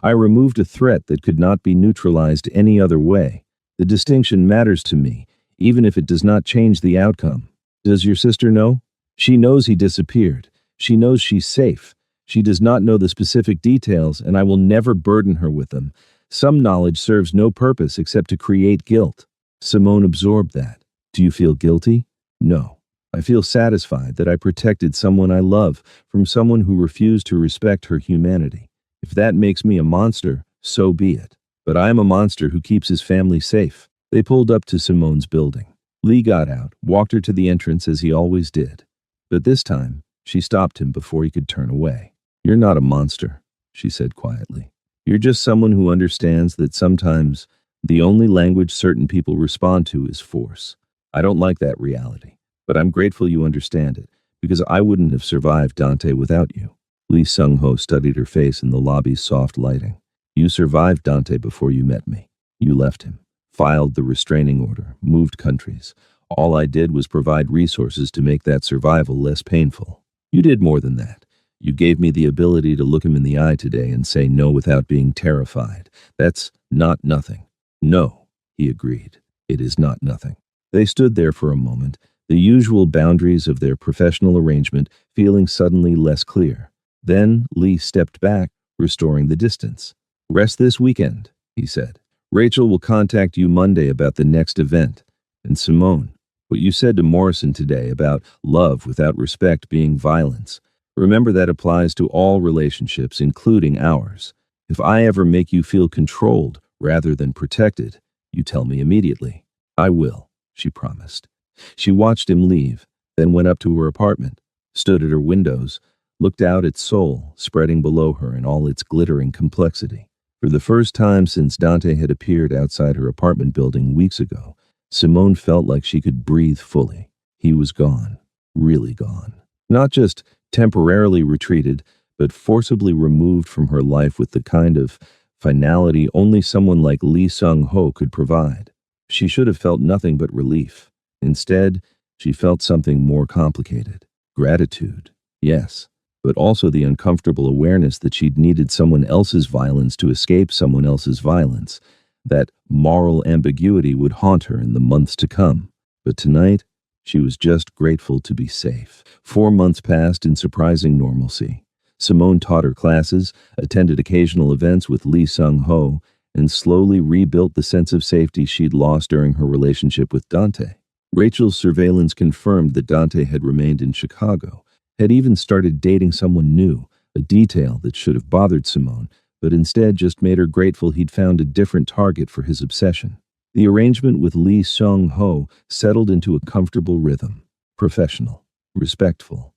I removed a threat that could not be neutralized any other way. The distinction matters to me, even if it does not change the outcome. Does your sister know? She knows he disappeared. She knows she's safe. She does not know the specific details, and I will never burden her with them. Some knowledge serves no purpose except to create guilt." Simone absorbed that. "Do you feel guilty?" "No. I feel satisfied that I protected someone I love from someone who refused to respect her humanity. If that makes me a monster, so be it. But I am a monster who keeps his family safe." They pulled up to Simone's building. Lee got out, walked her to the entrance as he always did. But this time, she stopped him before he could turn away. "You're not a monster," she said quietly. "You're just someone who understands that sometimes the only language certain people respond to is force. I don't like that reality, but I'm grateful you understand it, because I wouldn't have survived Dante without you." Lee Sung-ho studied her face in the lobby's soft lighting. "You survived Dante before you met me. You left him, filed the restraining order, moved countries. All I did was provide resources to make that survival less painful. You did more than that. You gave me the ability to look him in the eye today and say no without being terrified. That's not nothing." "No," he agreed. "It is not nothing." They stood there for a moment, the usual boundaries of their professional arrangement feeling suddenly less clear. Then Lee stepped back, restoring the distance. "Rest this weekend," he said. "Rachel will contact you Monday about the next event. And Simone, what you said to Morrison today about love without respect being violence, remember that applies to all relationships, including ours. If I ever make you feel controlled rather than protected, you tell me immediately." "I will," she promised. She watched him leave, then went up to her apartment, stood at her windows, looked out at Seoul spreading below her in all its glittering complexity. For the first time since Dante had appeared outside her apartment building weeks ago, Simone felt like she could breathe fully. He was gone, really gone. Not just temporarily retreated, but forcibly removed from her life with the kind of finality only someone like Lee Sung-ho could provide. She should have felt nothing but relief. Instead, she felt something more complicated. Gratitude, yes, but also the uncomfortable awareness that she'd needed someone else's violence to escape someone else's violence. That moral ambiguity would haunt her in the months to come. But tonight, she was just grateful to be safe. 4 months passed in surprising normalcy. Simone taught her classes, attended occasional events with Lee Sung-ho, and slowly rebuilt the sense of safety she'd lost during her relationship with Dante. Rachel's surveillance confirmed that Dante had remained in Chicago, had even started dating someone new, a detail that should have bothered Simone, but instead just made her grateful he'd found a different target for his obsession. The arrangement with Lee Sung-ho settled into a comfortable rhythm, professional, respectful.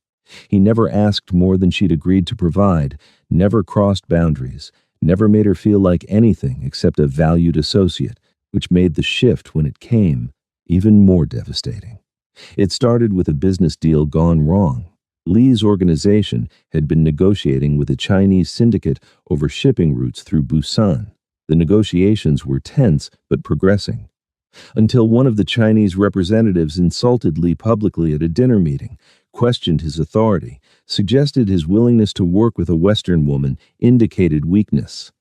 He never asked more than she'd agreed to provide, never crossed boundaries, never made her feel like anything except a valued associate, which made the shift when it came even more devastating. It started with a business deal gone wrong. Lee's organization had been negotiating with a Chinese syndicate over shipping routes through Busan. The negotiations were tense but progressing, until one of the Chinese representatives insulted Lee publicly at a dinner meeting, questioned his authority, suggested his willingness to work with a Western woman indicated weakness.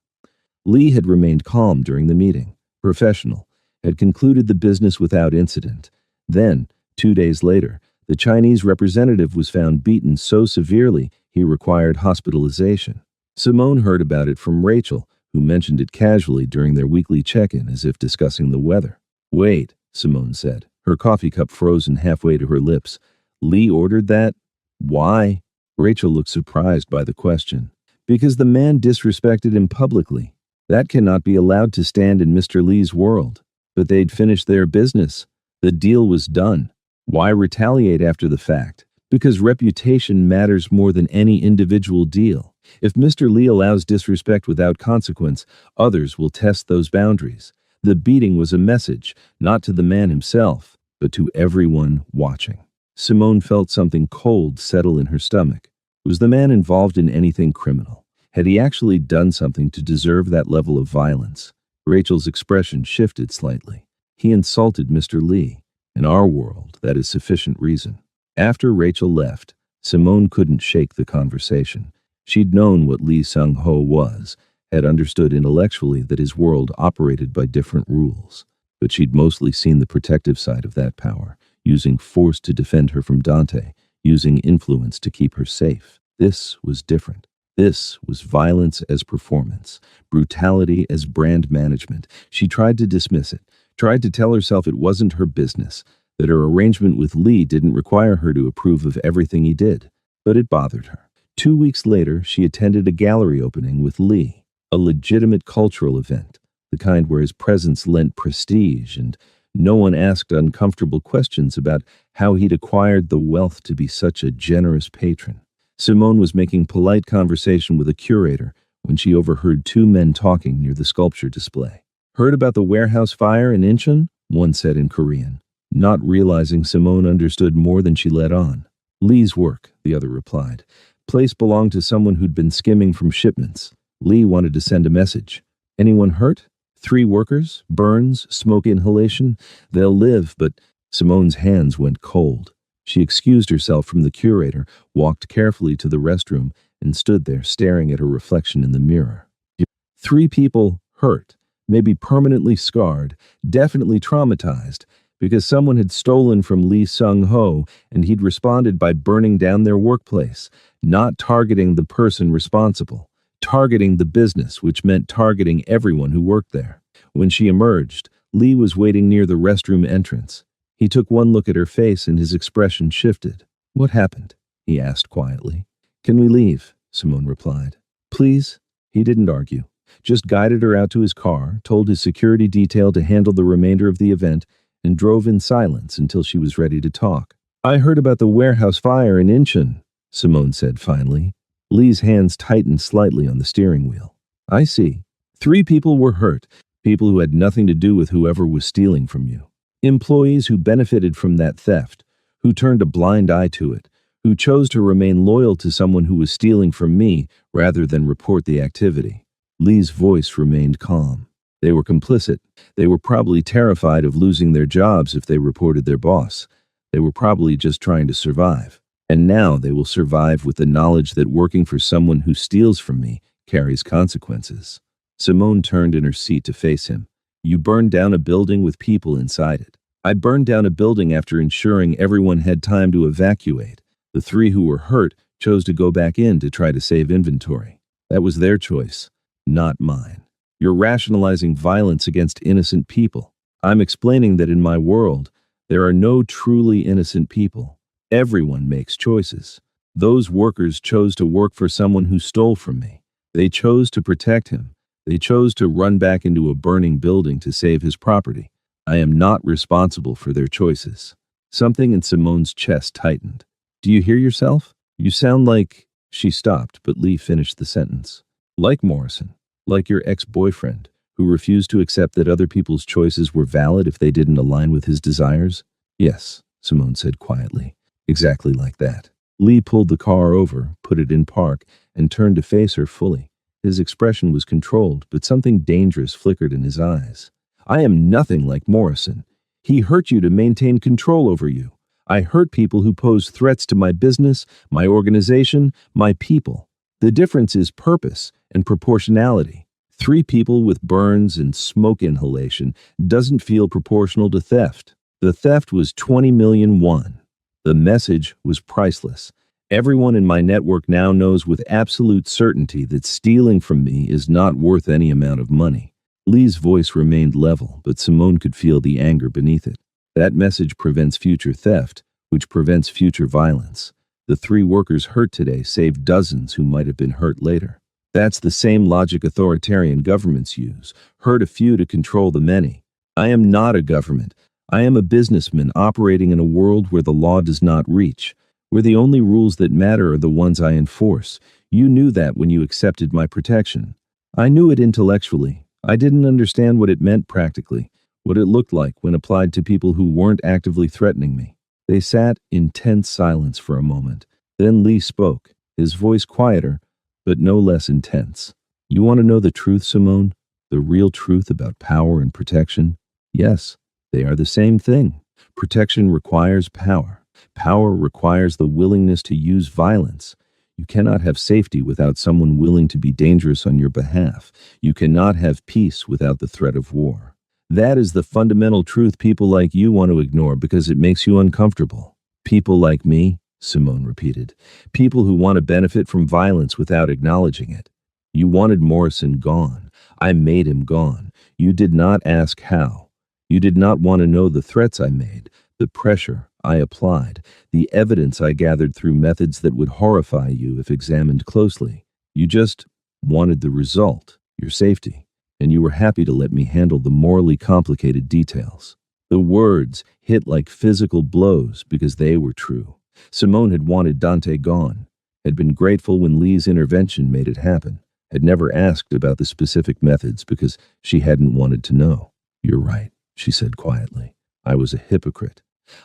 Lee had remained calm during the meeting, professional, had concluded the business without incident. Then, 2 days later, the Chinese representative was found beaten so severely he required hospitalization. Simone heard about it from Rachel, who mentioned it casually during their weekly check-in as if discussing the weather. "Wait," Simone said, her coffee cup frozen halfway to her lips. Lee ordered that? Why? Rachel looked surprised by the question. Because the man disrespected him publicly. That cannot be allowed to stand in Mr. Lee's world. But they'd finished their business. The deal was done. Why retaliate after the fact? Because reputation matters more than any individual deal. If Mr. Lee allows disrespect without consequence, others will test those boundaries. The beating was a message, not to the man himself, but to everyone watching. Simone felt something cold settle in her stomach. Was the man involved in anything criminal? Had he actually done something to deserve that level of violence? Rachel's expression shifted slightly. He insulted Mr. Lee. In our world, that is sufficient reason. After Rachel left, Simone couldn't shake the conversation. She'd known what Lee Sung-ho was, had understood intellectually that his world operated by different rules. But she'd mostly seen the protective side of that power, using force to defend her from Dante, using influence to keep her safe. This was different. This was violence as performance, brutality as brand management. She tried to dismiss it, tried to tell herself it wasn't her business, that her arrangement with Lee didn't require her to approve of everything he did. But it bothered her. 2 weeks later, she attended a gallery opening with Lee, a legitimate cultural event, the kind where his presence lent prestige and no one asked uncomfortable questions about how he'd acquired the wealth to be such a generous patron. Simone was making polite conversation with a curator when she overheard 2 men talking near the sculpture display. "Heard about the warehouse fire in Incheon?" one said in Korean, not realizing Simone understood more than she let on. "Lee's work," the other replied. "Place belonged to someone who'd been skimming from shipments. Lee wanted to send a message. Anyone hurt? 3 workers? Burns? Smoke inhalation? They'll live," but Simone's hands went cold. She excused herself from the curator, walked carefully to the restroom, and stood there staring at her reflection in the mirror. 3 people hurt, maybe permanently scarred, definitely traumatized, because someone had stolen from Lee Sung-ho and he'd responded by burning down their workplace, not targeting the person responsible, targeting the business, which meant targeting everyone who worked there. When she emerged, Lee was waiting near the restroom entrance. He took one look at her face and his expression shifted. "What happened?" he asked quietly. "Can we leave?" Simone replied. "Please?" He didn't argue, just guided her out to his car, told his security detail to handle the remainder of the event, and drove in silence until she was ready to talk. "I heard about the warehouse fire in Incheon," Simone said finally. Lee's hands tightened slightly on the steering wheel. "I see. 3 people were hurt, people who had nothing to do with whoever was stealing from you. Employees who benefited from that theft, who turned a blind eye to it, who chose to remain loyal to someone who was stealing from me rather than report the activity." Lee's voice remained calm. They were complicit. They were probably terrified of losing their jobs if they reported their boss. They were probably just trying to survive. And now they will survive with the knowledge that working for someone who steals from me carries consequences. Simone turned in her seat to face him. "You burned down a building with people inside it. I burned down a building after ensuring everyone had time to evacuate. The 3 who were hurt chose to go back in to try to save inventory. That was their choice, not mine. You're rationalizing violence against innocent people. I'm explaining that in my world, there are no truly innocent people. Everyone makes choices. Those workers chose to work for someone who stole from me. They chose to protect him. They chose to run back into a burning building to save his property. I am not responsible for their choices." Something in Simone's chest tightened. "Do you hear yourself? You sound like—" She stopped, but Lee finished the sentence. "Like Morrison. Like your ex-boyfriend, who refused to accept that other people's choices were valid if they didn't align with his desires?" "Yes," Simone said quietly. "Exactly like that." Lee pulled the car over, put it in park, and turned to face her fully. His expression was controlled, but something dangerous flickered in his eyes. "I am nothing like Morrison. He hurt you to maintain control over you. I hurt people who pose threats to my business, my organization, my people. The difference is purpose and proportionality. 3 people with burns and smoke inhalation doesn't feel proportional to theft. The theft was 20 million won. The message was priceless. Everyone in my network now knows with absolute certainty that stealing from me is not worth any amount of money." Lee's voice remained level, but Simone could feel the anger beneath it. "That message prevents future theft. which prevents future violence. The 3 workers hurt today saved dozens who might have been hurt later. That's the same logic authoritarian governments use. Hurt a few to control the many. I am not a government. I am a businessman operating in a world where the law does not reach, where the only rules that matter are the ones I enforce. You knew that when you accepted my protection. I knew it intellectually. I didn't understand what it meant practically, what it looked like when applied to people who weren't actively threatening me. They sat in tense silence for a moment. Then Lee spoke, his voice quieter, but no less intense. You want to know the truth, Simone? The real truth about power and protection? Yes, they are the same thing. Protection requires power. Power requires the willingness to use violence. You cannot have safety without someone willing to be dangerous on your behalf. You cannot have peace without the threat of war. That is the fundamental truth people like you want to ignore because it makes you uncomfortable. People like me, Simone repeated. People who want to benefit from violence without acknowledging it. You wanted Morrison gone. I made him gone. You did not ask how. You did not want to know the threats I made, the pressure I applied, the evidence I gathered through methods that would horrify you if examined closely. You just wanted the result, your safety, and you were happy to let me handle the morally complicated details. The words hit like physical blows because they were true. Simone had wanted Dante gone, had been grateful when Lee's intervention made it happen, had never asked about the specific methods because she hadn't wanted to know. You're right, she said quietly. I was a hypocrite.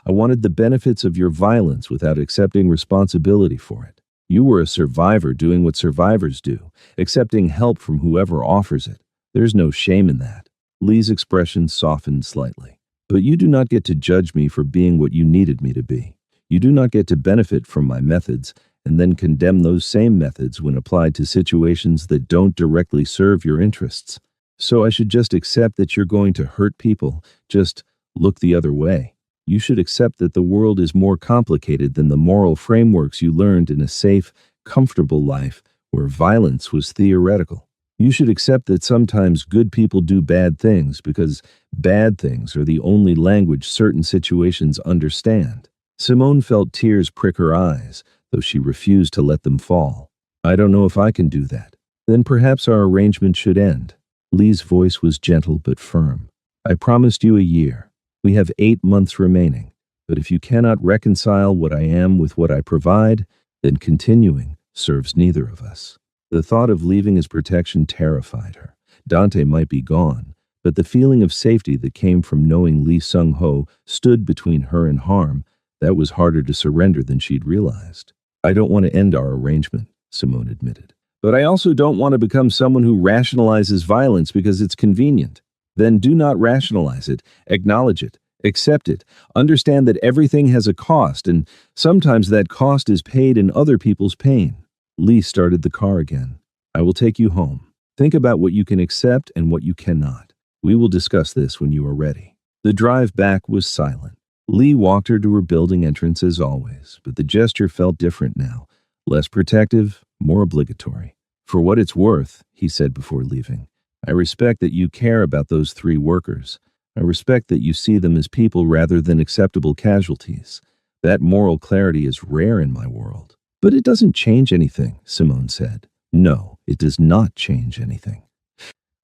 I wanted the benefits of your violence without accepting responsibility for it. You were a survivor doing what survivors do, accepting help from whoever offers it. There's no shame in that. Lee's expression softened slightly. But you do not get to judge me for being what you needed me to be. You do not get to benefit from my methods and then condemn those same methods when applied to situations that don't directly serve your interests. So I should just accept that you're going to hurt people, just look the other way. You should accept that the world is more complicated than the moral frameworks you learned in a safe, comfortable life where violence was theoretical. You should accept that sometimes good people do bad things because bad things are the only language certain situations understand. Simone felt tears prick her eyes, though she refused to let them fall. I don't know if I can do that. Then perhaps our arrangement should end. Lee's voice was gentle but firm. I promised you a year. We have 8 months remaining. But if you cannot reconcile what I am with what I provide, then continuing serves neither of us. The thought of leaving his protection terrified her. Dante might be gone, but the feeling of safety that came from knowing Lee Sung-ho stood between her and harm, that was harder to surrender than she'd realized. I don't want to end our arrangement, Simone admitted. But I also don't want to become someone who rationalizes violence because it's convenient. Then do not rationalize it, acknowledge it, accept it, understand that everything has a cost, and sometimes that cost is paid in other people's pain. Lee started the car again. I will take you home. Think about what you can accept and what you cannot. We will discuss this when you are ready. The drive back was silent. Lee walked her to her building entrance as always, but the gesture felt different now. Less protective, more obligatory. For what it's worth, he said before leaving, I respect that you care about those 3 workers. I respect that you see them as people rather than acceptable casualties. That moral clarity is rare in my world. But it doesn't change anything, Simone said. No, it does not change anything.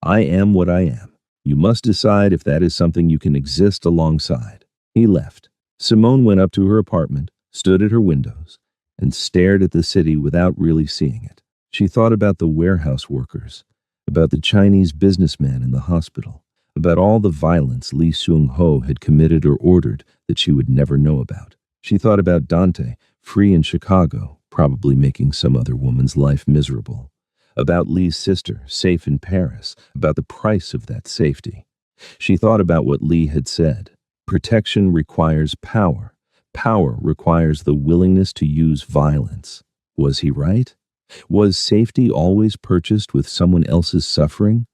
I am what I am. You must decide if that is something you can exist alongside. He left. Simone went up to her apartment, stood at her windows, and stared at the city without really seeing it. She thought about the warehouse workers, about the Chinese businessman in the hospital, about all the violence Lee Sung-ho had committed or ordered that she would never know about. She thought about Dante, free in Chicago, probably making some other woman's life miserable. About Lee's sister, safe in Paris, about the price of that safety. She thought about what Lee had said. Protection requires power. Power requires the willingness to use violence. Was he right? Was safety always purchased with someone else's suffering?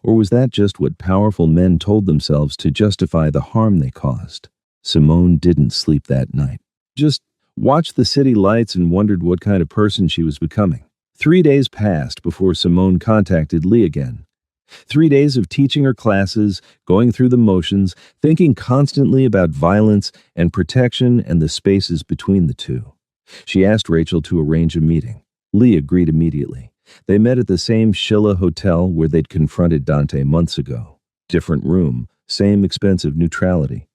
Or was that just what powerful men told themselves to justify the harm they caused? Simone didn't sleep that night. Just watched the city lights and wondered what kind of person she was becoming. 3 days passed before Simone contacted Lee again. 3 days of teaching her classes, going through the motions, thinking constantly about violence and protection and the spaces between the two. She asked Rachel to arrange a meeting. Lee agreed immediately. They met at the same Shilla hotel where they'd confronted Dante months ago. Different room, same expensive neutrality.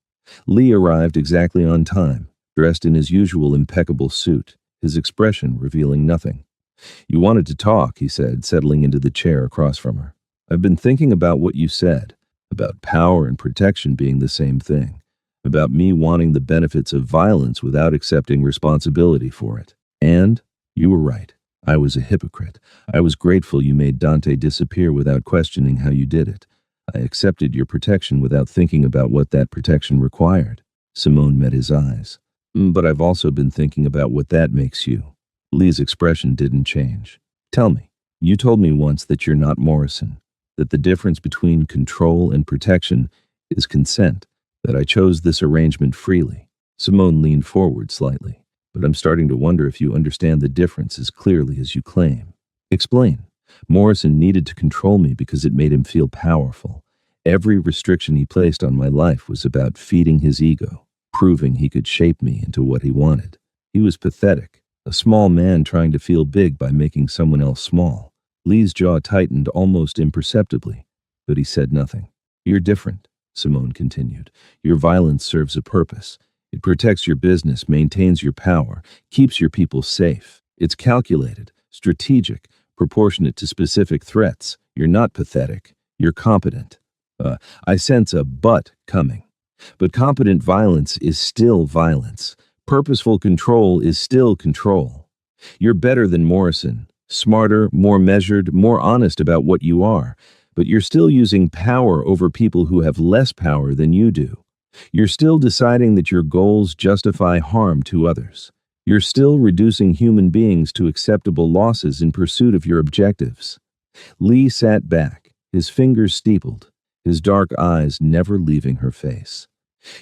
Lee arrived exactly on time, dressed in his usual impeccable suit, his expression revealing nothing. "You wanted to talk," he said, settling into the chair across from her. "I've been thinking about what you said, about power and protection being the same thing, about me wanting the benefits of violence without accepting responsibility for it. And you were right. I was a hypocrite. I was grateful you made Dante disappear without questioning how you did it. I accepted your protection without thinking about what that protection required." Simone met his eyes. But I've also been thinking about what that makes you." Lee's expression didn't change. "Tell me, you told me once that you're not Morrison, that the difference between control and protection is consent, that I chose this arrangement freely." Simone leaned forward slightly. "But I'm starting to wonder if you understand the difference as clearly as you claim. Explain." "Morrison needed to control me because it made him feel powerful. Every restriction he placed on my life was about feeding his ego, proving he could shape me into what he wanted. He was pathetic, a small man trying to feel big by making someone else small." Lee's jaw tightened almost imperceptibly, but he said nothing. "You're different," Simone continued. "Your violence serves a purpose. It protects your business, maintains your power, keeps your people safe. It's calculated, strategic, proportionate to specific threats. You're not pathetic. You're competent." I sense a "but" coming. "But competent violence is still violence. Purposeful control is still control. You're better than Morrison, smarter, more measured, more honest about what you are, but you're still using power over people who have less power than you do. You're still deciding that your goals justify harm to others. You're still reducing human beings to acceptable losses in pursuit of your objectives." Lee sat back, his fingers steepled, his dark eyes never leaving her face.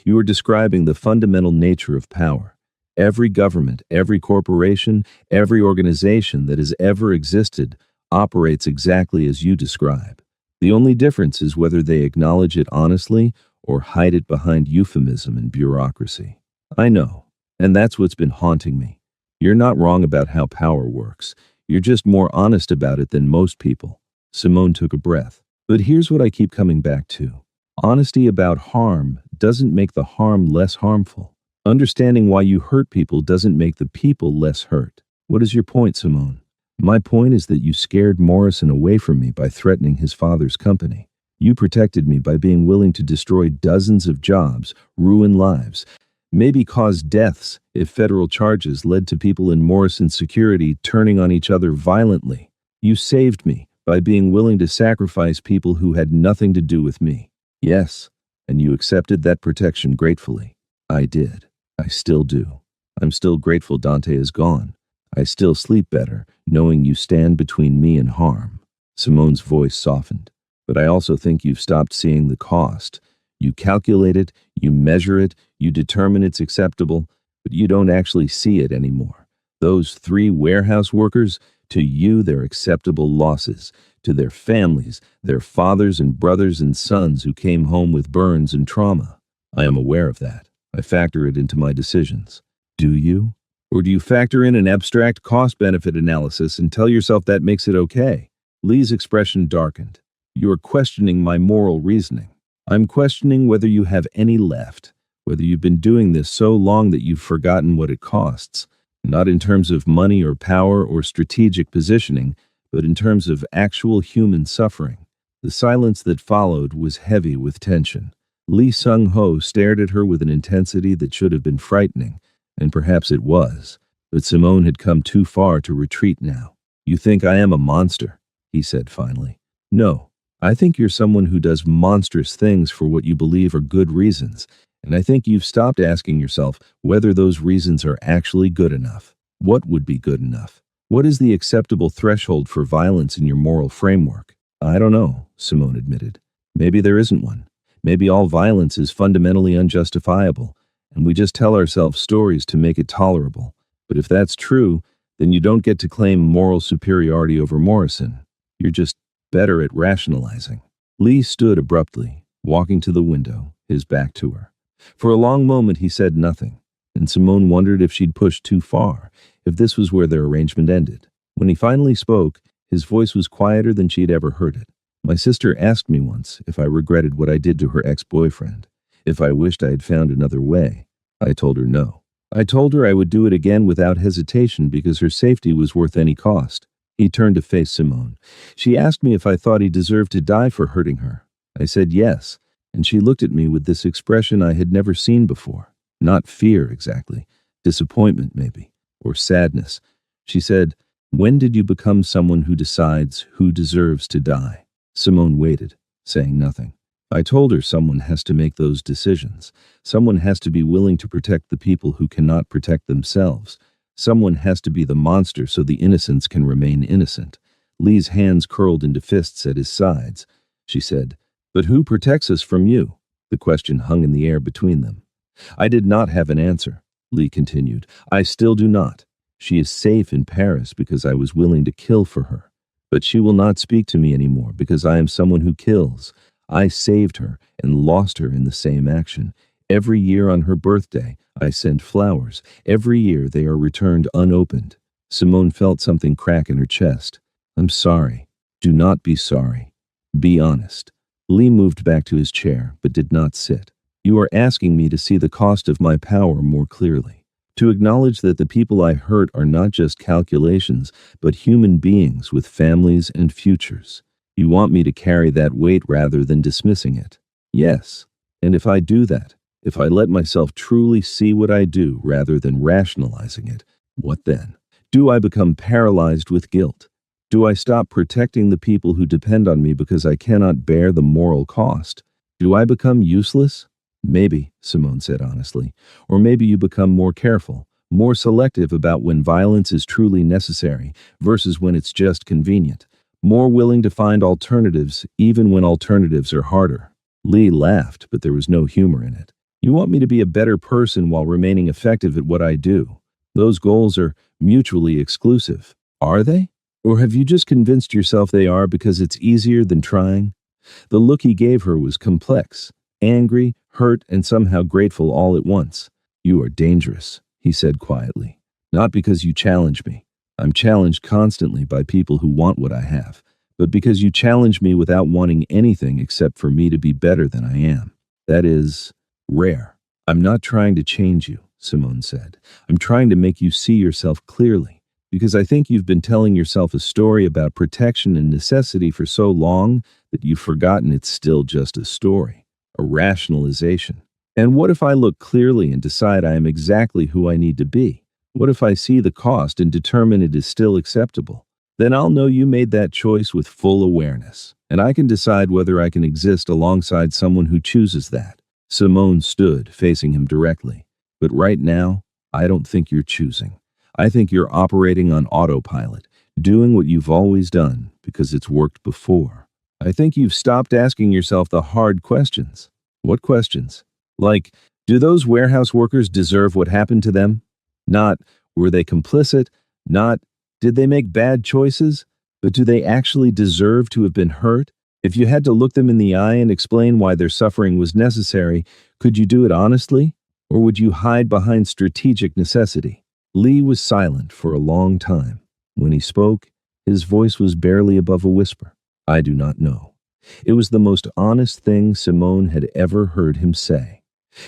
"You are describing the fundamental nature of power. Every government, every corporation, every organization that has ever existed operates exactly as you describe. The only difference is whether they acknowledge it honestly or hide it behind euphemism and bureaucracy. I know, and that's what's been haunting me. You're not wrong about how power works. You're just more honest about it than most people." Simone took a breath. "But here's what I keep coming back to. Honesty about harm doesn't make the harm less harmful. Understanding why you hurt people doesn't make the people less hurt. What is your point, Simone?" "My point is that you scared Morrison away from me by threatening his father's company. You protected me by being willing to destroy dozens of jobs, ruin lives, maybe cause deaths if federal charges led to people in Morrison's security turning on each other violently. You saved me by being willing to sacrifice people who had nothing to do with me. Yes, and you accepted that protection gratefully." "I did. I still do. I'm still grateful Dante is gone. I still sleep better, knowing you stand between me and harm." Simone's voice softened. "But I also think you've stopped seeing the cost. You calculate it, you measure it, you determine it's acceptable, but you don't actually see it anymore. Those 3 warehouse workers, to you they're acceptable losses. To their families, their fathers and brothers and sons who came home with burns and trauma. I am aware of that. I factor it into my decisions." "Do you? Or do you factor in an abstract cost-benefit analysis and tell yourself that makes it okay?" Lee's expression darkened. "You are questioning my moral reasoning. I'm questioning whether you have any left, whether you've been doing this so long that you've forgotten what it costs, not in terms of money or power or strategic positioning, but in terms of actual human suffering." The silence that followed was heavy with tension. Lee Sung-ho stared at her with an intensity that should have been frightening, and perhaps it was, but Simone had come too far to retreat now. "You think I am a monster," he said finally. "No, I think you're someone who does monstrous things for what you believe are good reasons, and I think you've stopped asking yourself whether those reasons are actually good enough. What would be good enough? What is the acceptable threshold for violence in your moral framework?" "I don't know," Simone admitted. "Maybe there isn't one. Maybe all violence is fundamentally unjustifiable, and we just tell ourselves stories to make it tolerable. But if that's true, then you don't get to claim moral superiority over Morrison. You're just better at rationalizing. Lee stood abruptly, walking to the window, his back to her. For a long moment he said nothing, and Simone wondered if she'd pushed too far, if this was where their arrangement ended. When he finally spoke, his voice was quieter than she'd ever heard it. My sister asked me once if I regretted what I did to her ex-boyfriend, if I wished I had found another way. I told her no. I told her I would do it again without hesitation because her safety was worth any cost. He turned to face Simone. She asked me if I thought he deserved to die for hurting her. I said yes, and she looked at me with this expression I had never seen before. Not fear, exactly. Disappointment, maybe. Or sadness. She said, "When did you become someone who decides who deserves to die?" Simone waited, saying nothing. I told her someone has to make those decisions. Someone has to be willing to protect the people who cannot protect themselves. Someone has to be the monster so the innocents can remain innocent. Lee's hands curled into fists at his sides. She said, "But who protects us from you?" The question hung in the air between them. I did not have an answer, Lee continued. I still do not. She is safe in Paris because I was willing to kill for her. But she will not speak to me anymore because I am someone who kills. I saved her and lost her in the same action. Every year on her birthday, I send flowers. Every year they are returned unopened. Simone felt something crack in her chest. I'm sorry. Do not be sorry. Be honest. Lee moved back to his chair, but did not sit. You are asking me to see the cost of my power more clearly. To acknowledge that the people I hurt are not just calculations, but human beings with families and futures. You want me to carry that weight rather than dismissing it. Yes. And if I do that, if I let myself truly see what I do rather than rationalizing it, what then? Do I become paralyzed with guilt? Do I stop protecting the people who depend on me because I cannot bear the moral cost? Do I become useless? Maybe, Simone said honestly. Or maybe you become more careful, more selective about when violence is truly necessary versus when it's just convenient. More willing to find alternatives, even when alternatives are harder. Lee laughed, but there was no humor in it. You want me to be a better person while remaining effective at what I do. Those goals are mutually exclusive. Are they? Or have you just convinced yourself they are because it's easier than trying? The look he gave her was complex, angry, hurt, and somehow grateful all at once. You are dangerous, he said quietly. Not because you challenge me. I'm challenged constantly by people who want what I have, but because you challenge me without wanting anything except for me to be better than I am. That is rare. I'm not trying to change you, Simone said. I'm trying to make you see yourself clearly, because I think you've been telling yourself a story about protection and necessity for so long that you've forgotten it's still just a story, a rationalization. And what if I look clearly and decide I am exactly who I need to be? What if I see the cost and determine it is still acceptable? Then I'll know you made that choice with full awareness, and I can decide whether I can exist alongside someone who chooses that. Simone stood, facing him directly. But right now, I don't think you're choosing. I think you're operating on autopilot, doing what you've always done because it's worked before. I think you've stopped asking yourself the hard questions. What questions? Like, do those warehouse workers deserve what happened to them? Not, were they complicit? Not, did they make bad choices? But do they actually deserve to have been hurt? If you had to look them in the eye and explain why their suffering was necessary, could you do it honestly? Or would you hide behind strategic necessity? Lee was silent for a long time. When he spoke, his voice was barely above a whisper. I do not know. It was the most honest thing Simone had ever heard him say.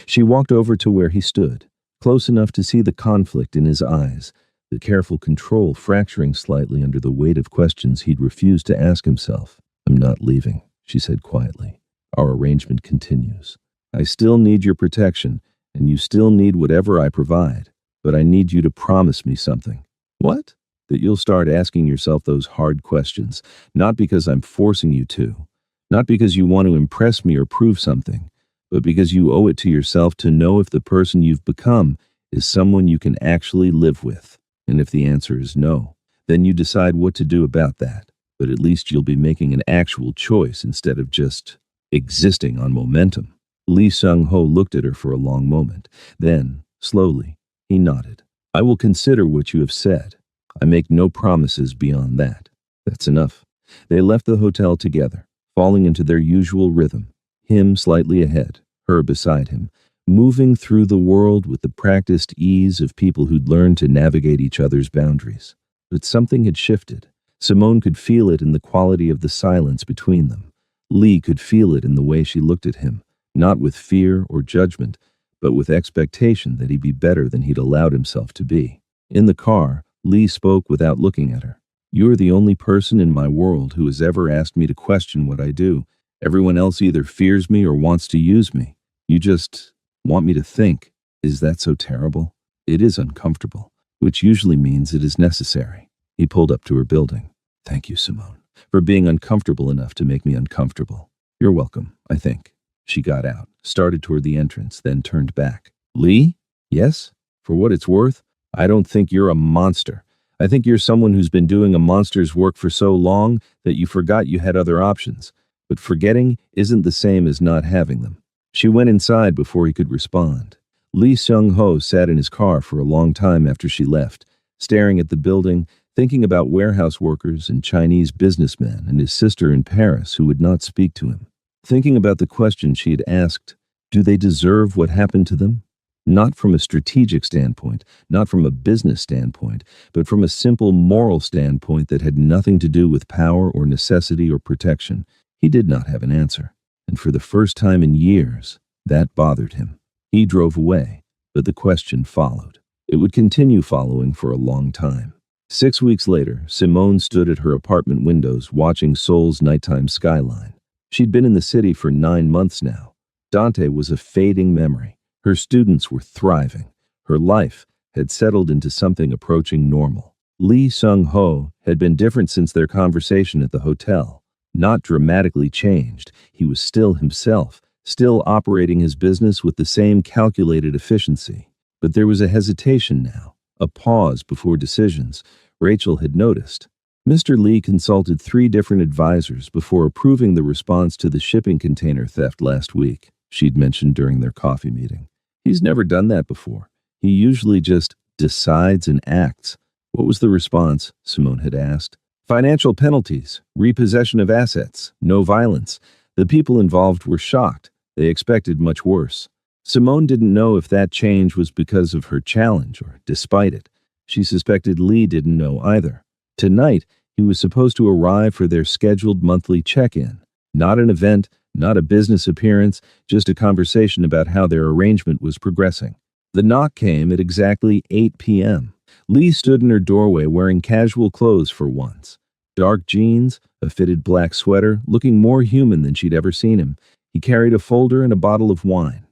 She walked over to where he stood, close enough to see the conflict in his eyes, the careful control fracturing slightly under the weight of questions he'd refused to ask himself. I'm not leaving, she said quietly. Our arrangement continues. I still need your protection, and you still need whatever I provide, but I need you to promise me something. What? That you'll start asking yourself those hard questions, not because I'm forcing you to, not because you want to impress me or prove something, but because you owe it to yourself to know if the person you've become is someone you can actually live with. And if the answer is no, then you decide what to do about that. But at least you'll be making an actual choice instead of just existing on momentum. Lee Sung-ho looked at her for a long moment. Then, slowly, he nodded. I will consider what you have said. I make no promises beyond that. That's enough. They left the hotel together, falling into their usual rhythm, him slightly ahead, her beside him, moving through the world with the practiced ease of people who'd learned to navigate each other's boundaries. But something had shifted. Simone could feel it in the quality of the silence between them. Lee could feel it in the way she looked at him, not with fear or judgment, but with expectation that he'd be better than he'd allowed himself to be. In the car, Lee spoke without looking at her. "You're the only person in my world who has ever asked me to question what I do. Everyone else either fears me or wants to use me. You just want me to think. Is that so terrible? It is uncomfortable, which usually means it is necessary." He pulled up to her building. "Thank you, Simone, for being uncomfortable enough to make me uncomfortable. You're welcome, I think." She got out, started toward the entrance, then turned back. "Lee? Yes? For what it's worth, I don't think you're a monster. I think you're someone who's been doing a monster's work for so long that you forgot you had other options. But forgetting isn't the same as not having them." She went inside before he could respond. Lee Seung-ho sat in his car for a long time after she left, staring at the building, thinking about warehouse workers and Chinese businessmen and his sister in Paris who would not speak to him. Thinking about the question she had asked, do they deserve what happened to them? Not from a strategic standpoint, not from a business standpoint, but from a simple moral standpoint that had nothing to do with power or necessity or protection. He did not have an answer, and for the first time in years, that bothered him. He drove away, but the question followed. It would continue following for a long time. 6 weeks later, Simone stood at her apartment windows watching Seoul's nighttime skyline. She'd been in the city for 9 months now. Dante was a fading memory. Her students were thriving. Her life had settled into something approaching normal. Lee Seung-ho had been different since their conversation at the hotel. Not dramatically changed. He was still himself, still operating his business with the same calculated efficiency. But there was a hesitation now, a pause before decisions. Rachel had noticed. Mr. Lee consulted 3 different advisors before approving the response to the shipping container theft last week, she'd mentioned during their coffee meeting. He's never done that before. He usually just decides and acts. What was the response? Simone had asked. Financial penalties, repossession of assets, no violence. The people involved were shocked. They expected much worse. Simone didn't know if that change was because of her challenge or despite it. She suspected Lee didn't know either. Tonight, he was supposed to arrive for their scheduled monthly check-in. Not an event, not a business appearance, just a conversation about how their arrangement was progressing. The knock came at exactly 8 p.m. Lee stood in her doorway wearing casual clothes for once. Dark jeans, a fitted black sweater, looking more human than she'd ever seen him. He carried a folder and a bottle of wine.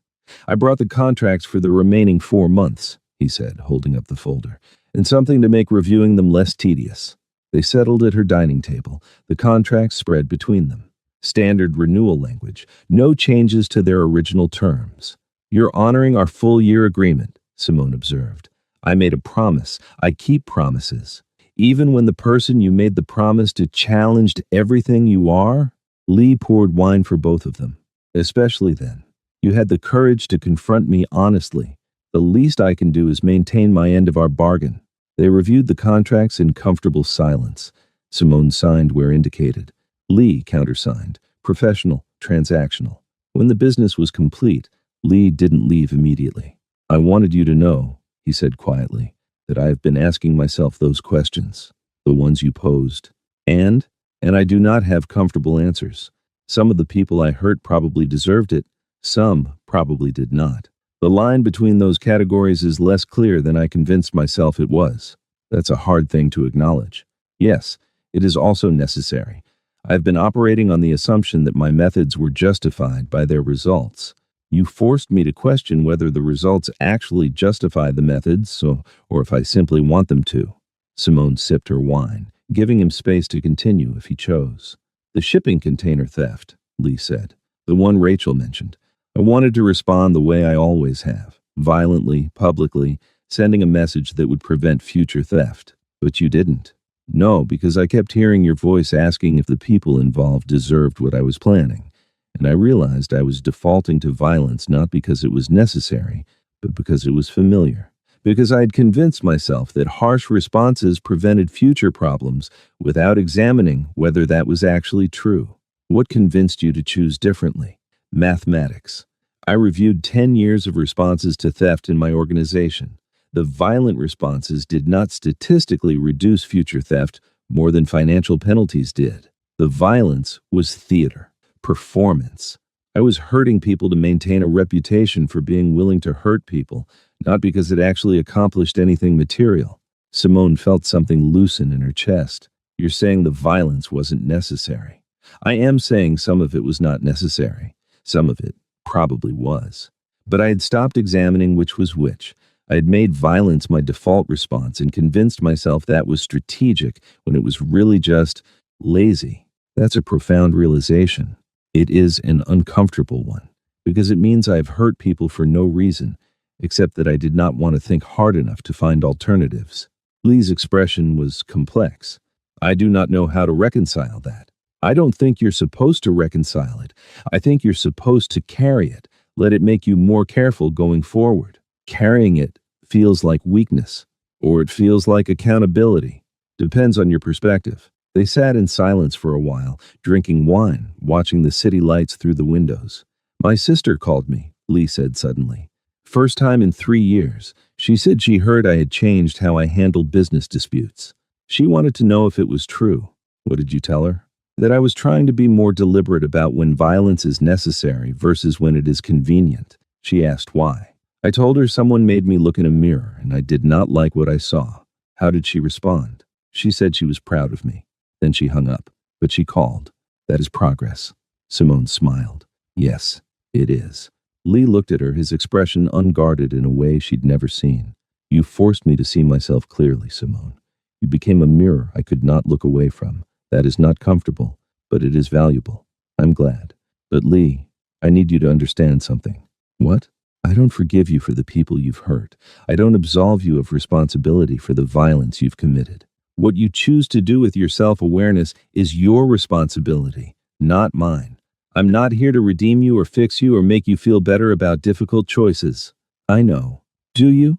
"I brought the contracts for the remaining 4 months," he said, holding up the folder, "and something to make reviewing them less tedious." They settled at her dining table, the contracts spread between them. Standard renewal language, no changes to their original terms. "You're honoring our full-year agreement," Simone observed. "I made a promise. I keep promises. Even when the person you made the promise to challenged everything you are." Lee poured wine for both of them. "Especially then. You had the courage to confront me honestly. The least I can do is maintain my end of our bargain." They reviewed the contracts in comfortable silence. Simone signed where indicated. Lee countersigned, professional, transactional. When the business was complete, Lee didn't leave immediately. "I wanted you to know," he said quietly, "that I have been asking myself those questions, the ones you posed. And I do not have comfortable answers. Some of the people I hurt probably deserved it. Some probably did not. The line between those categories is less clear than I convinced myself it was. That's a hard thing to acknowledge. Yes, it is also necessary. I've been operating on the assumption that my methods were justified by their results. You forced me to question whether the results actually justify the methods, or if I simply want them to." Simone sipped her wine, giving him space to continue if he chose. "The shipping container theft," Lee said. "The one Rachel mentioned. I wanted to respond the way I always have, violently, publicly, sending a message that would prevent future theft. But you didn't." "No, because I kept hearing your voice asking if the people involved deserved what I was planning. And I realized I was defaulting to violence not because it was necessary, but because it was familiar, Because I had convinced myself that harsh responses prevented future problems without examining whether that was actually true. What convinced you to choose differently? Mathematics. I reviewed 10 years of responses to theft in my organization. The violent responses did not statistically reduce future theft more than financial penalties did. The violence was theater, performance. I was hurting people to maintain a reputation for being willing to hurt people, not because it actually accomplished anything material. Simone felt something loosen in her chest. You're saying the violence wasn't necessary. I am saying some of it was not necessary. Some of it probably was. But I had stopped examining which was which. I had made violence my default response and convinced myself that was strategic when it was really just lazy. That's a profound realization. It is an uncomfortable one, because it means I've hurt people for no reason, except that I did not want to think hard enough to find alternatives. Lee's expression was complex. I do not know how to reconcile that. I don't think you're supposed to reconcile it. I think you're supposed to carry it. Let it make you more careful going forward. Carrying it feels like weakness, or it feels like accountability. Depends on your perspective. They sat in silence for a while, drinking wine, watching the city lights through the windows. My sister called me, Lee said suddenly. First time in 3 years. She said she heard I had changed how I handled business disputes. She wanted to know if it was true. What did you tell her? That I was trying to be more deliberate about when violence is necessary versus when it is convenient. She asked why. I told her someone made me look in a mirror and I did not like what I saw. How did she respond? She said she was proud of me. Then she hung up, but she called. That is progress. Simone smiled. Yes, it is. Lee looked at her, his expression unguarded in a way she'd never seen. You forced me to see myself clearly, Simone. You became a mirror I could not look away from. That is not comfortable, but it is valuable. I'm glad. But Lee, I need you to understand something. What? I don't forgive you for the people you've hurt. I don't absolve you of responsibility for the violence you've committed. What you choose to do with your self-awareness is your responsibility, not mine. I'm not here to redeem you or fix you or make you feel better about difficult choices. I know. Do you?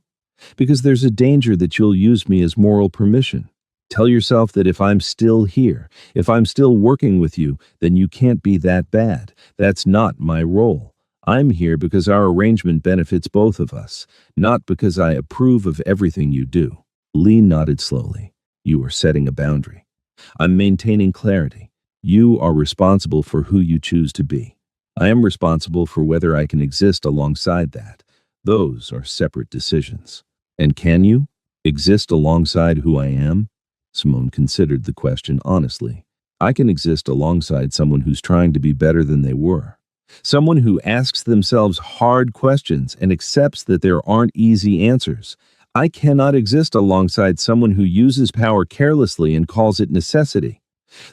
Because there's a danger that you'll use me as moral permission. Tell yourself that if I'm still here, if I'm still working with you, then you can't be that bad. That's not my role. I'm here because our arrangement benefits both of us, not because I approve of everything you do. Lee nodded slowly. You are setting a boundary. I'm maintaining clarity. You are responsible for who you choose to be. I am responsible for whether I can exist alongside that. Those are separate decisions. And can you exist alongside who I am? Simone considered the question honestly. I can exist alongside someone who's trying to be better than they were. Someone who asks themselves hard questions and accepts that there aren't easy answers. I cannot exist alongside someone who uses power carelessly and calls it necessity.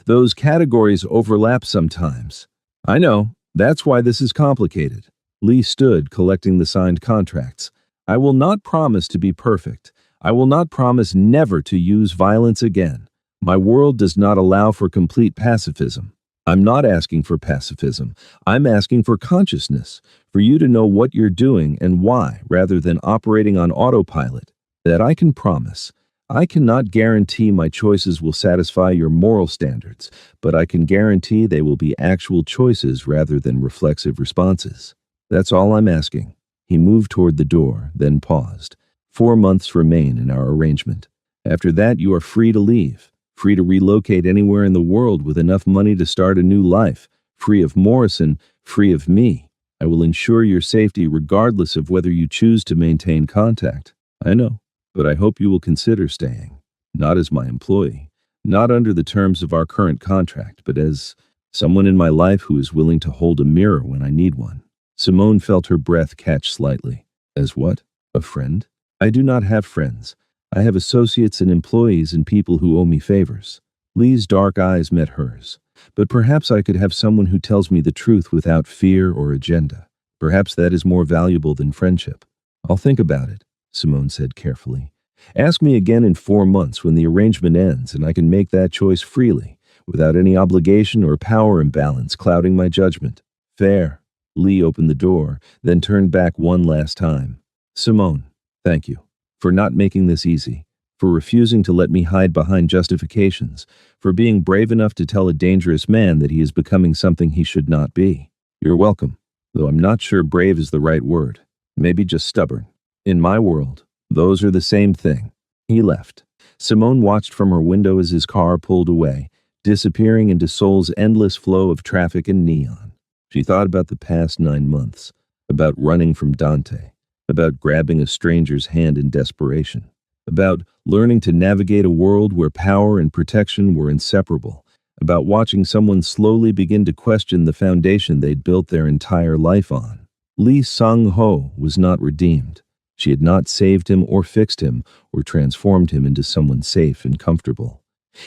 Those categories overlap sometimes. I know. That's why this is complicated. Lee stood, collecting the signed contracts. I will not promise to be perfect. I will not promise never to use violence again. My world does not allow for complete pacifism. I'm not asking for pacifism. I'm asking for consciousness, for you to know what you're doing and why, rather than operating on autopilot. That I can promise. I cannot guarantee my choices will satisfy your moral standards, but I can guarantee they will be actual choices rather than reflexive responses. That's all I'm asking. He moved toward the door, then paused. 4 months remain in our arrangement. After that, you are free to leave, free to relocate anywhere in the world with enough money to start a new life, free of Morrison, free of me. I will ensure your safety regardless of whether you choose to maintain contact. I know. But I hope you will consider staying, not as my employee, not under the terms of our current contract, but as someone in my life who is willing to hold a mirror when I need one. Simone felt her breath catch slightly. As what? A friend? I do not have friends. I have associates and employees and people who owe me favors. Lee's dark eyes met hers. But perhaps I could have someone who tells me the truth without fear or agenda. Perhaps that is more valuable than friendship. I'll think about it. Simone said carefully. Ask me again in 4 months when the arrangement ends and I can make that choice freely, without any obligation or power imbalance clouding my judgment. Fair. Lee opened the door, then turned back one last time. Simone, thank you. for not making this easy, for refusing to let me hide behind justifications, for being brave enough to tell a dangerous man that he is becoming something he should not be. You're welcome, though I'm not sure brave is the right word. Maybe just stubborn. In my world, those are the same thing. He left. Simone watched from her window as his car pulled away, disappearing into Seoul's endless flow of traffic and neon. She thought about the past 9 months, about running from Dante, about grabbing a stranger's hand in desperation, about learning to navigate a world where power and protection were inseparable, about watching someone slowly begin to question the foundation they'd built their entire life on. Lee Sung-ho was not redeemed. She had not saved him or fixed him or transformed him into someone safe and comfortable.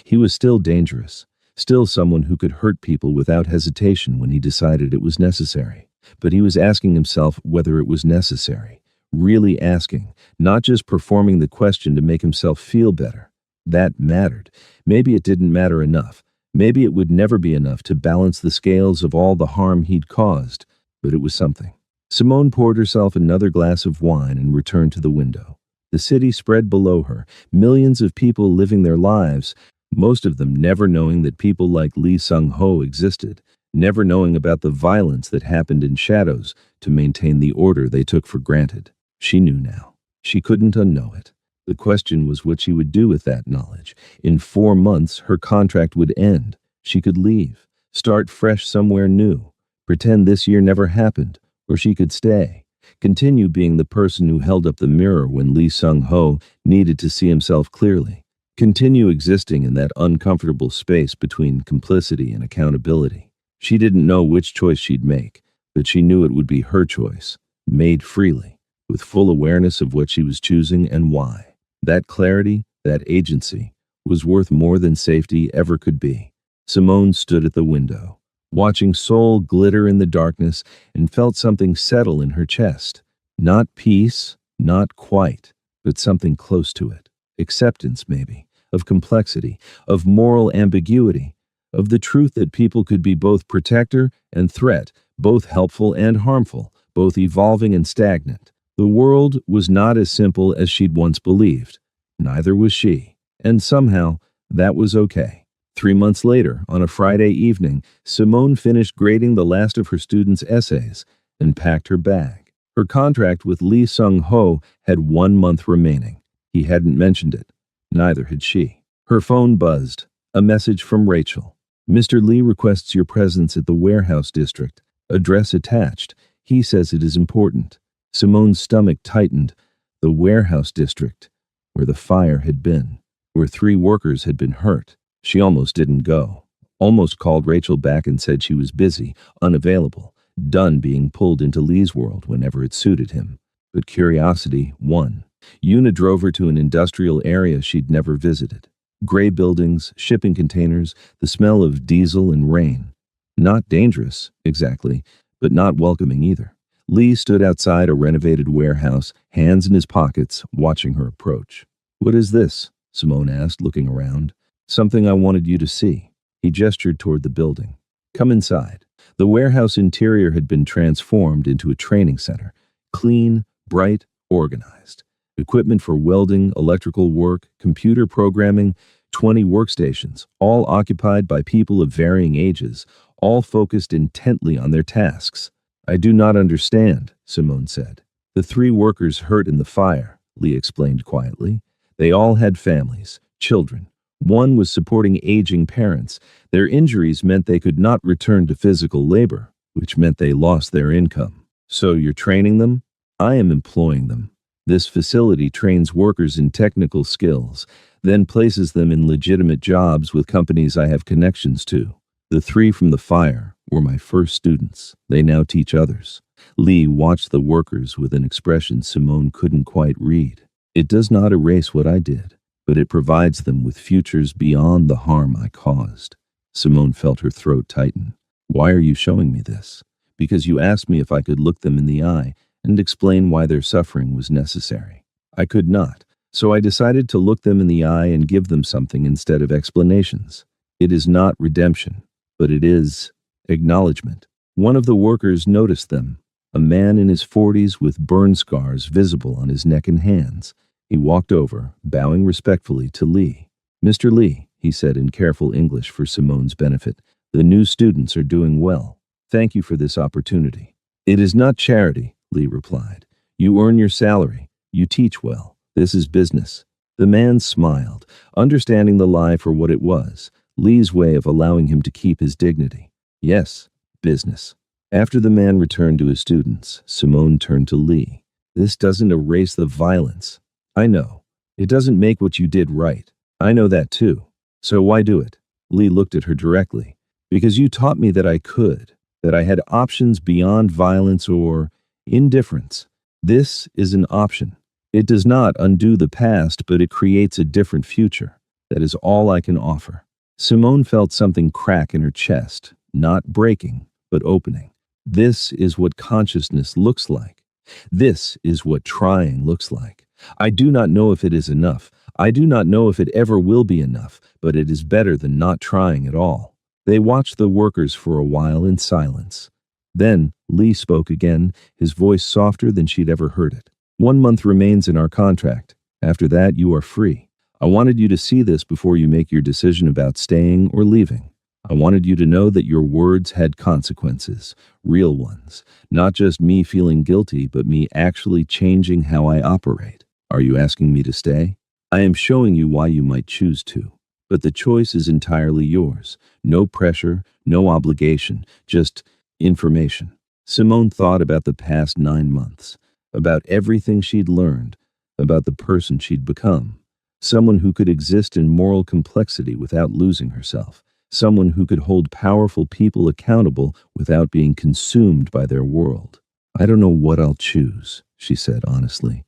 He was still dangerous, still someone who could hurt people without hesitation when he decided it was necessary. But he was asking himself whether it was necessary, really asking, not just performing the question to make himself feel better. That mattered. Maybe it didn't matter enough. Maybe it would never be enough to balance the scales of all the harm he'd caused, but it was something. Simone poured herself another glass of wine and returned to the window. The city spread below her, millions of people living their lives, most of them never knowing that people like Lee Sung-ho existed, never knowing about the violence that happened in shadows to maintain the order they took for granted. She knew now. She couldn't unknow it. The question was what she would do with that knowledge. In 4 months, her contract would end. She could leave, start fresh somewhere new, pretend this year never happened, or she could stay, continue being the person who held up the mirror when Lee Sung-ho needed to see himself clearly, continue existing in that uncomfortable space between complicity and accountability. She didn't know which choice she'd make, but she knew it would be her choice, made freely, with full awareness of what she was choosing and why. That clarity, that agency, was worth more than safety ever could be. Simone stood at the window, watching Seoul glitter in the darkness, and felt something settle in her chest. Not peace, not quite, but something close to it. Acceptance, maybe, of complexity, of moral ambiguity, of the truth that people could be both protector and threat, both helpful and harmful, both evolving and stagnant. The world was not as simple as she'd once believed. Neither was she. And somehow, that was okay. 3 months later, on a Friday evening, Simone finished grading the last of her students' essays and packed her bag. Her contract with Lee Sung-ho had 1 month remaining. He hadn't mentioned it. Neither had she. Her phone buzzed. A message from Rachel. Mr. Lee requests your presence at the warehouse district. Address attached. He says it is important. Simone's stomach tightened. The warehouse district, where the fire had been, where 3 workers had been hurt. She almost didn't go. Almost called Rachel back and said she was busy, unavailable, done being pulled into Lee's world whenever it suited him. But curiosity won. Yuna drove her to an industrial area she'd never visited. Gray buildings, shipping containers, the smell of diesel and rain. Not dangerous, exactly, but not welcoming either. Lee stood outside a renovated warehouse, hands in his pockets, watching her approach. What is this? Simone asked, looking around. Something I wanted you to see. He gestured toward the building. Come inside. The warehouse interior had been transformed into a training center. Clean, bright, organized. Equipment for welding, electrical work, computer programming, 20 workstations, all occupied by people of varying ages, all focused intently on their tasks. I do not understand, Simone said. The 3 workers hurt in the fire, Lee explained quietly. They all had families, children. One was supporting aging parents. Their injuries meant they could not return to physical labor, which meant they lost their income. So you're training them? I am employing them. This facility trains workers in technical skills, then places them in legitimate jobs with companies I have connections to. The 3 from the fire were my first students. They now teach others. Lee watched the workers with an expression Simone couldn't quite read. It does not erase what I did, but it provides them with futures beyond the harm I caused. Simone felt her throat tighten. Why are you showing me this? Because you asked me if I could look them in the eye and explain why their suffering was necessary. I could not, so I decided to look them in the eye and give them something instead of explanations. It is not redemption, but it is acknowledgement. One of the workers noticed them, a man in his 40s with burn scars visible on his neck and hands. He walked over, bowing respectfully to Lee. "Mr. Lee," he said in careful English for Simone's benefit, "the new students are doing well. Thank you for this opportunity." "It is not charity," Lee replied. "You earn your salary. You teach well. This is business." The man smiled, understanding the lie for what it was, Lee's way of allowing him to keep his dignity. "Yes, business." After the man returned to his students, Simone turned to Lee. "This doesn't erase the violence. I know. It doesn't make what you did right. I know that too. So why do it?" Lee looked at her directly. "Because you taught me that I could, that I had options beyond violence or indifference. This is an option. It does not undo the past, but it creates a different future. That is all I can offer." Simone felt something crack in her chest, not breaking, but opening. This is what consciousness looks like. This is what trying looks like. I do not know if it is enough. I do not know if it ever will be enough, but it is better than not trying at all. They watched the workers for a while in silence. Then Lee spoke again, his voice softer than she'd ever heard it. "1 month remains in our contract. After that, you are free. I wanted you to see this before you make your decision about staying or leaving. I wanted you to know that your words had consequences, real ones. Not just me feeling guilty, but me actually changing how I operate. Are you asking me to stay? I am showing you why you might choose to. But the choice is entirely yours. No pressure, no obligation, just information." Simone thought about the past 9 months, about everything she'd learned, about the person she'd become. Someone who could exist in moral complexity without losing herself. Someone who could hold powerful people accountable without being consumed by their world. "I don't know what I'll choose," she said honestly.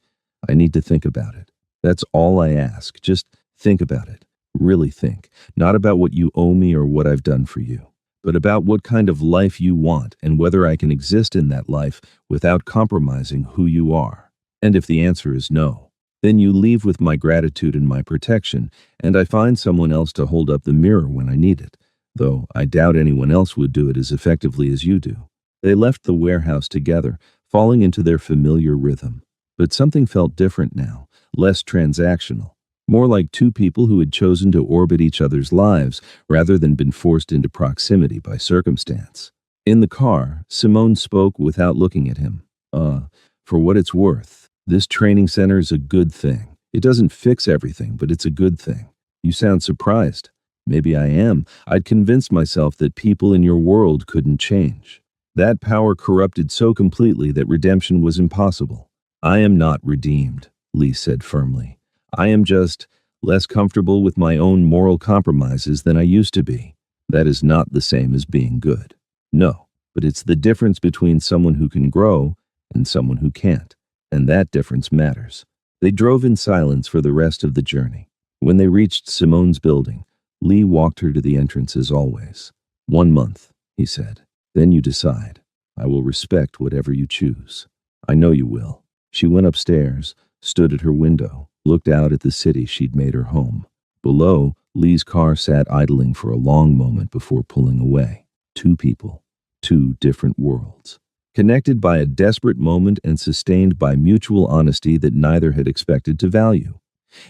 "I need to think about it. That's all I ask. Just think about it. Really think. Not about what you owe me or what I've done for you, but about what kind of life you want and whether I can exist in that life without compromising who you are. And if the answer is no, then you leave with my gratitude and my protection, and I find someone else to hold up the mirror when I need it, though I doubt anyone else would do it as effectively as you do." They left the warehouse together, falling into their familiar rhythm. But something felt different now, less transactional, more like two people who had chosen to orbit each other's lives rather than been forced into proximity by circumstance. In the car, Simone spoke without looking at him. For what it's worth, this training center is a good thing. It doesn't fix everything, but it's a good thing." "You sound surprised." "Maybe I am. I'd convinced myself that people in your world couldn't change. That power corrupted so completely that redemption was impossible." "I am not redeemed," Lee said firmly. "I am just less comfortable with my own moral compromises than I used to be. That is not the same as being good. No, but it's the difference between someone who can grow and someone who can't. And that difference matters." They drove in silence for the rest of the journey. When they reached Simone's building, Lee walked her to the entrance as always. 1 month, he said. "Then you decide. I will respect whatever you choose." "I know you will." She went upstairs, stood at her window, looked out at the city she'd made her home. Below, Lee's car sat idling for a long moment before pulling away. Two people, two different worlds. Connected by a desperate moment and sustained by mutual honesty that neither had expected to value.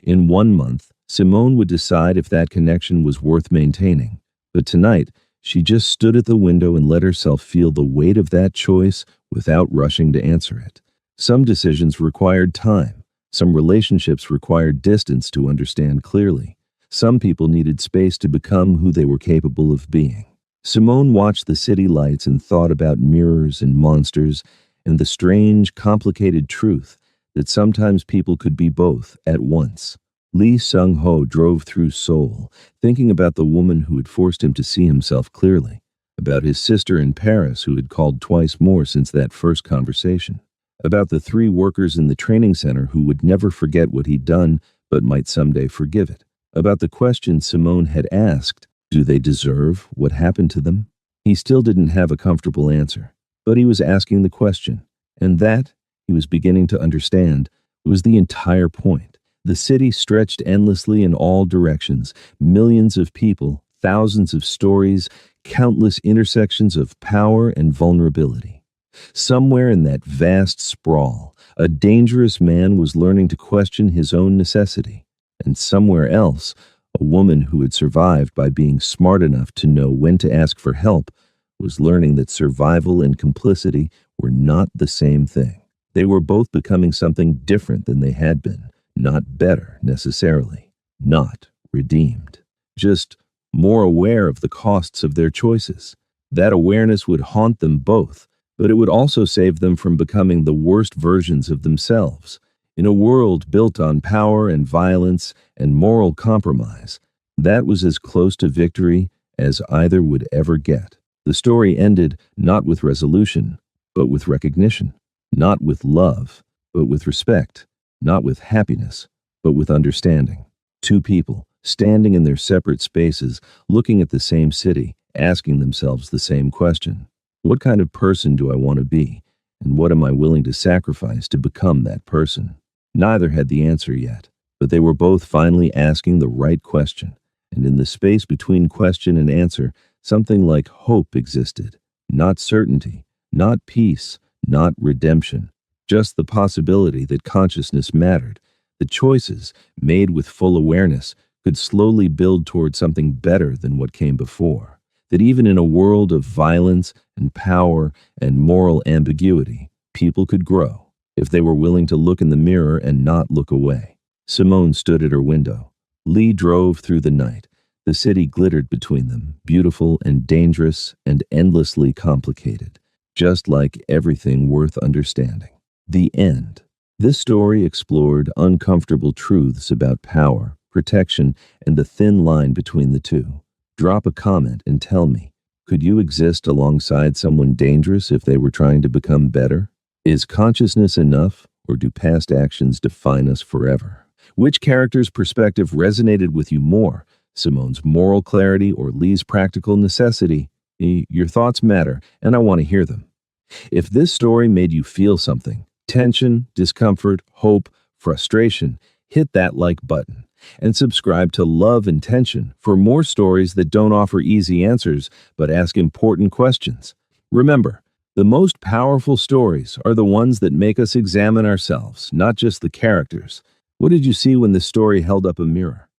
In 1 month, Simone would decide if that connection was worth maintaining. But tonight, she just stood at the window and let herself feel the weight of that choice without rushing to answer it. Some decisions required time. Some relationships required distance to understand clearly. Some people needed space to become who they were capable of being. Simone watched the city lights and thought about mirrors and monsters and the strange, complicated truth that sometimes people could be both at once. Lee Sung-ho drove through Seoul, thinking about the woman who had forced him to see himself clearly, about his sister in Paris who had called twice more since that first conversation, about the 3 workers in the training center who would never forget what he'd done but might someday forgive it, about the question Simone had asked, do they deserve what happened to them? He still didn't have a comfortable answer, but he was asking the question, and that, he was beginning to understand, was the entire point. The city stretched endlessly in all directions, millions of people, thousands of stories, countless intersections of power and vulnerability. Somewhere in that vast sprawl, A dangerous man was learning to question his own necessity. And somewhere else, a woman who had survived by being smart enough to know when to ask for help was learning that survival and complicity were not the same thing. They were both becoming something different than they had been, not better necessarily, not redeemed, just more aware of the costs of their choices. That awareness would haunt them both, but it would also save them from becoming the worst versions of themselves. In a world built on power and violence and moral compromise, that was as close to victory as either would ever get. The story ended not with resolution, but with recognition, not with love, but with respect, not with happiness, but with understanding. Two people, standing in their separate spaces, looking at the same city, asking themselves the same question. What kind of person do I want to be, and what am I willing to sacrifice to become that person? Neither had the answer yet, but they were both finally asking the right question, and in the space between question and answer, something like hope existed. Not certainty, not peace, not redemption, just the possibility that consciousness mattered. The choices, made with full awareness, could slowly build toward something better than what came before. That even in a world of violence and power and moral ambiguity, people could grow if they were willing to look in the mirror and not look away. Simone stood at her window. Lee drove through the night. The city glittered between them, beautiful and dangerous and endlessly complicated, just like everything worth understanding. The end. This story explored uncomfortable truths about power, protection, and the thin line between the two. Drop a comment and tell me, could you exist alongside someone dangerous if they were trying to become better? Is consciousness enough, or do past actions define us forever? Which character's perspective resonated with you more, Simone's moral clarity or Lee's practical necessity? Your thoughts matter, and I want to hear them. If this story made you feel something, tension, discomfort, hope, frustration, hit that like button. And subscribe to Love and Tension for more stories that don't offer easy answers but ask important questions. Remember, the most powerful stories are the ones that make us examine ourselves, not just the characters. What did you see when this story held up a mirror?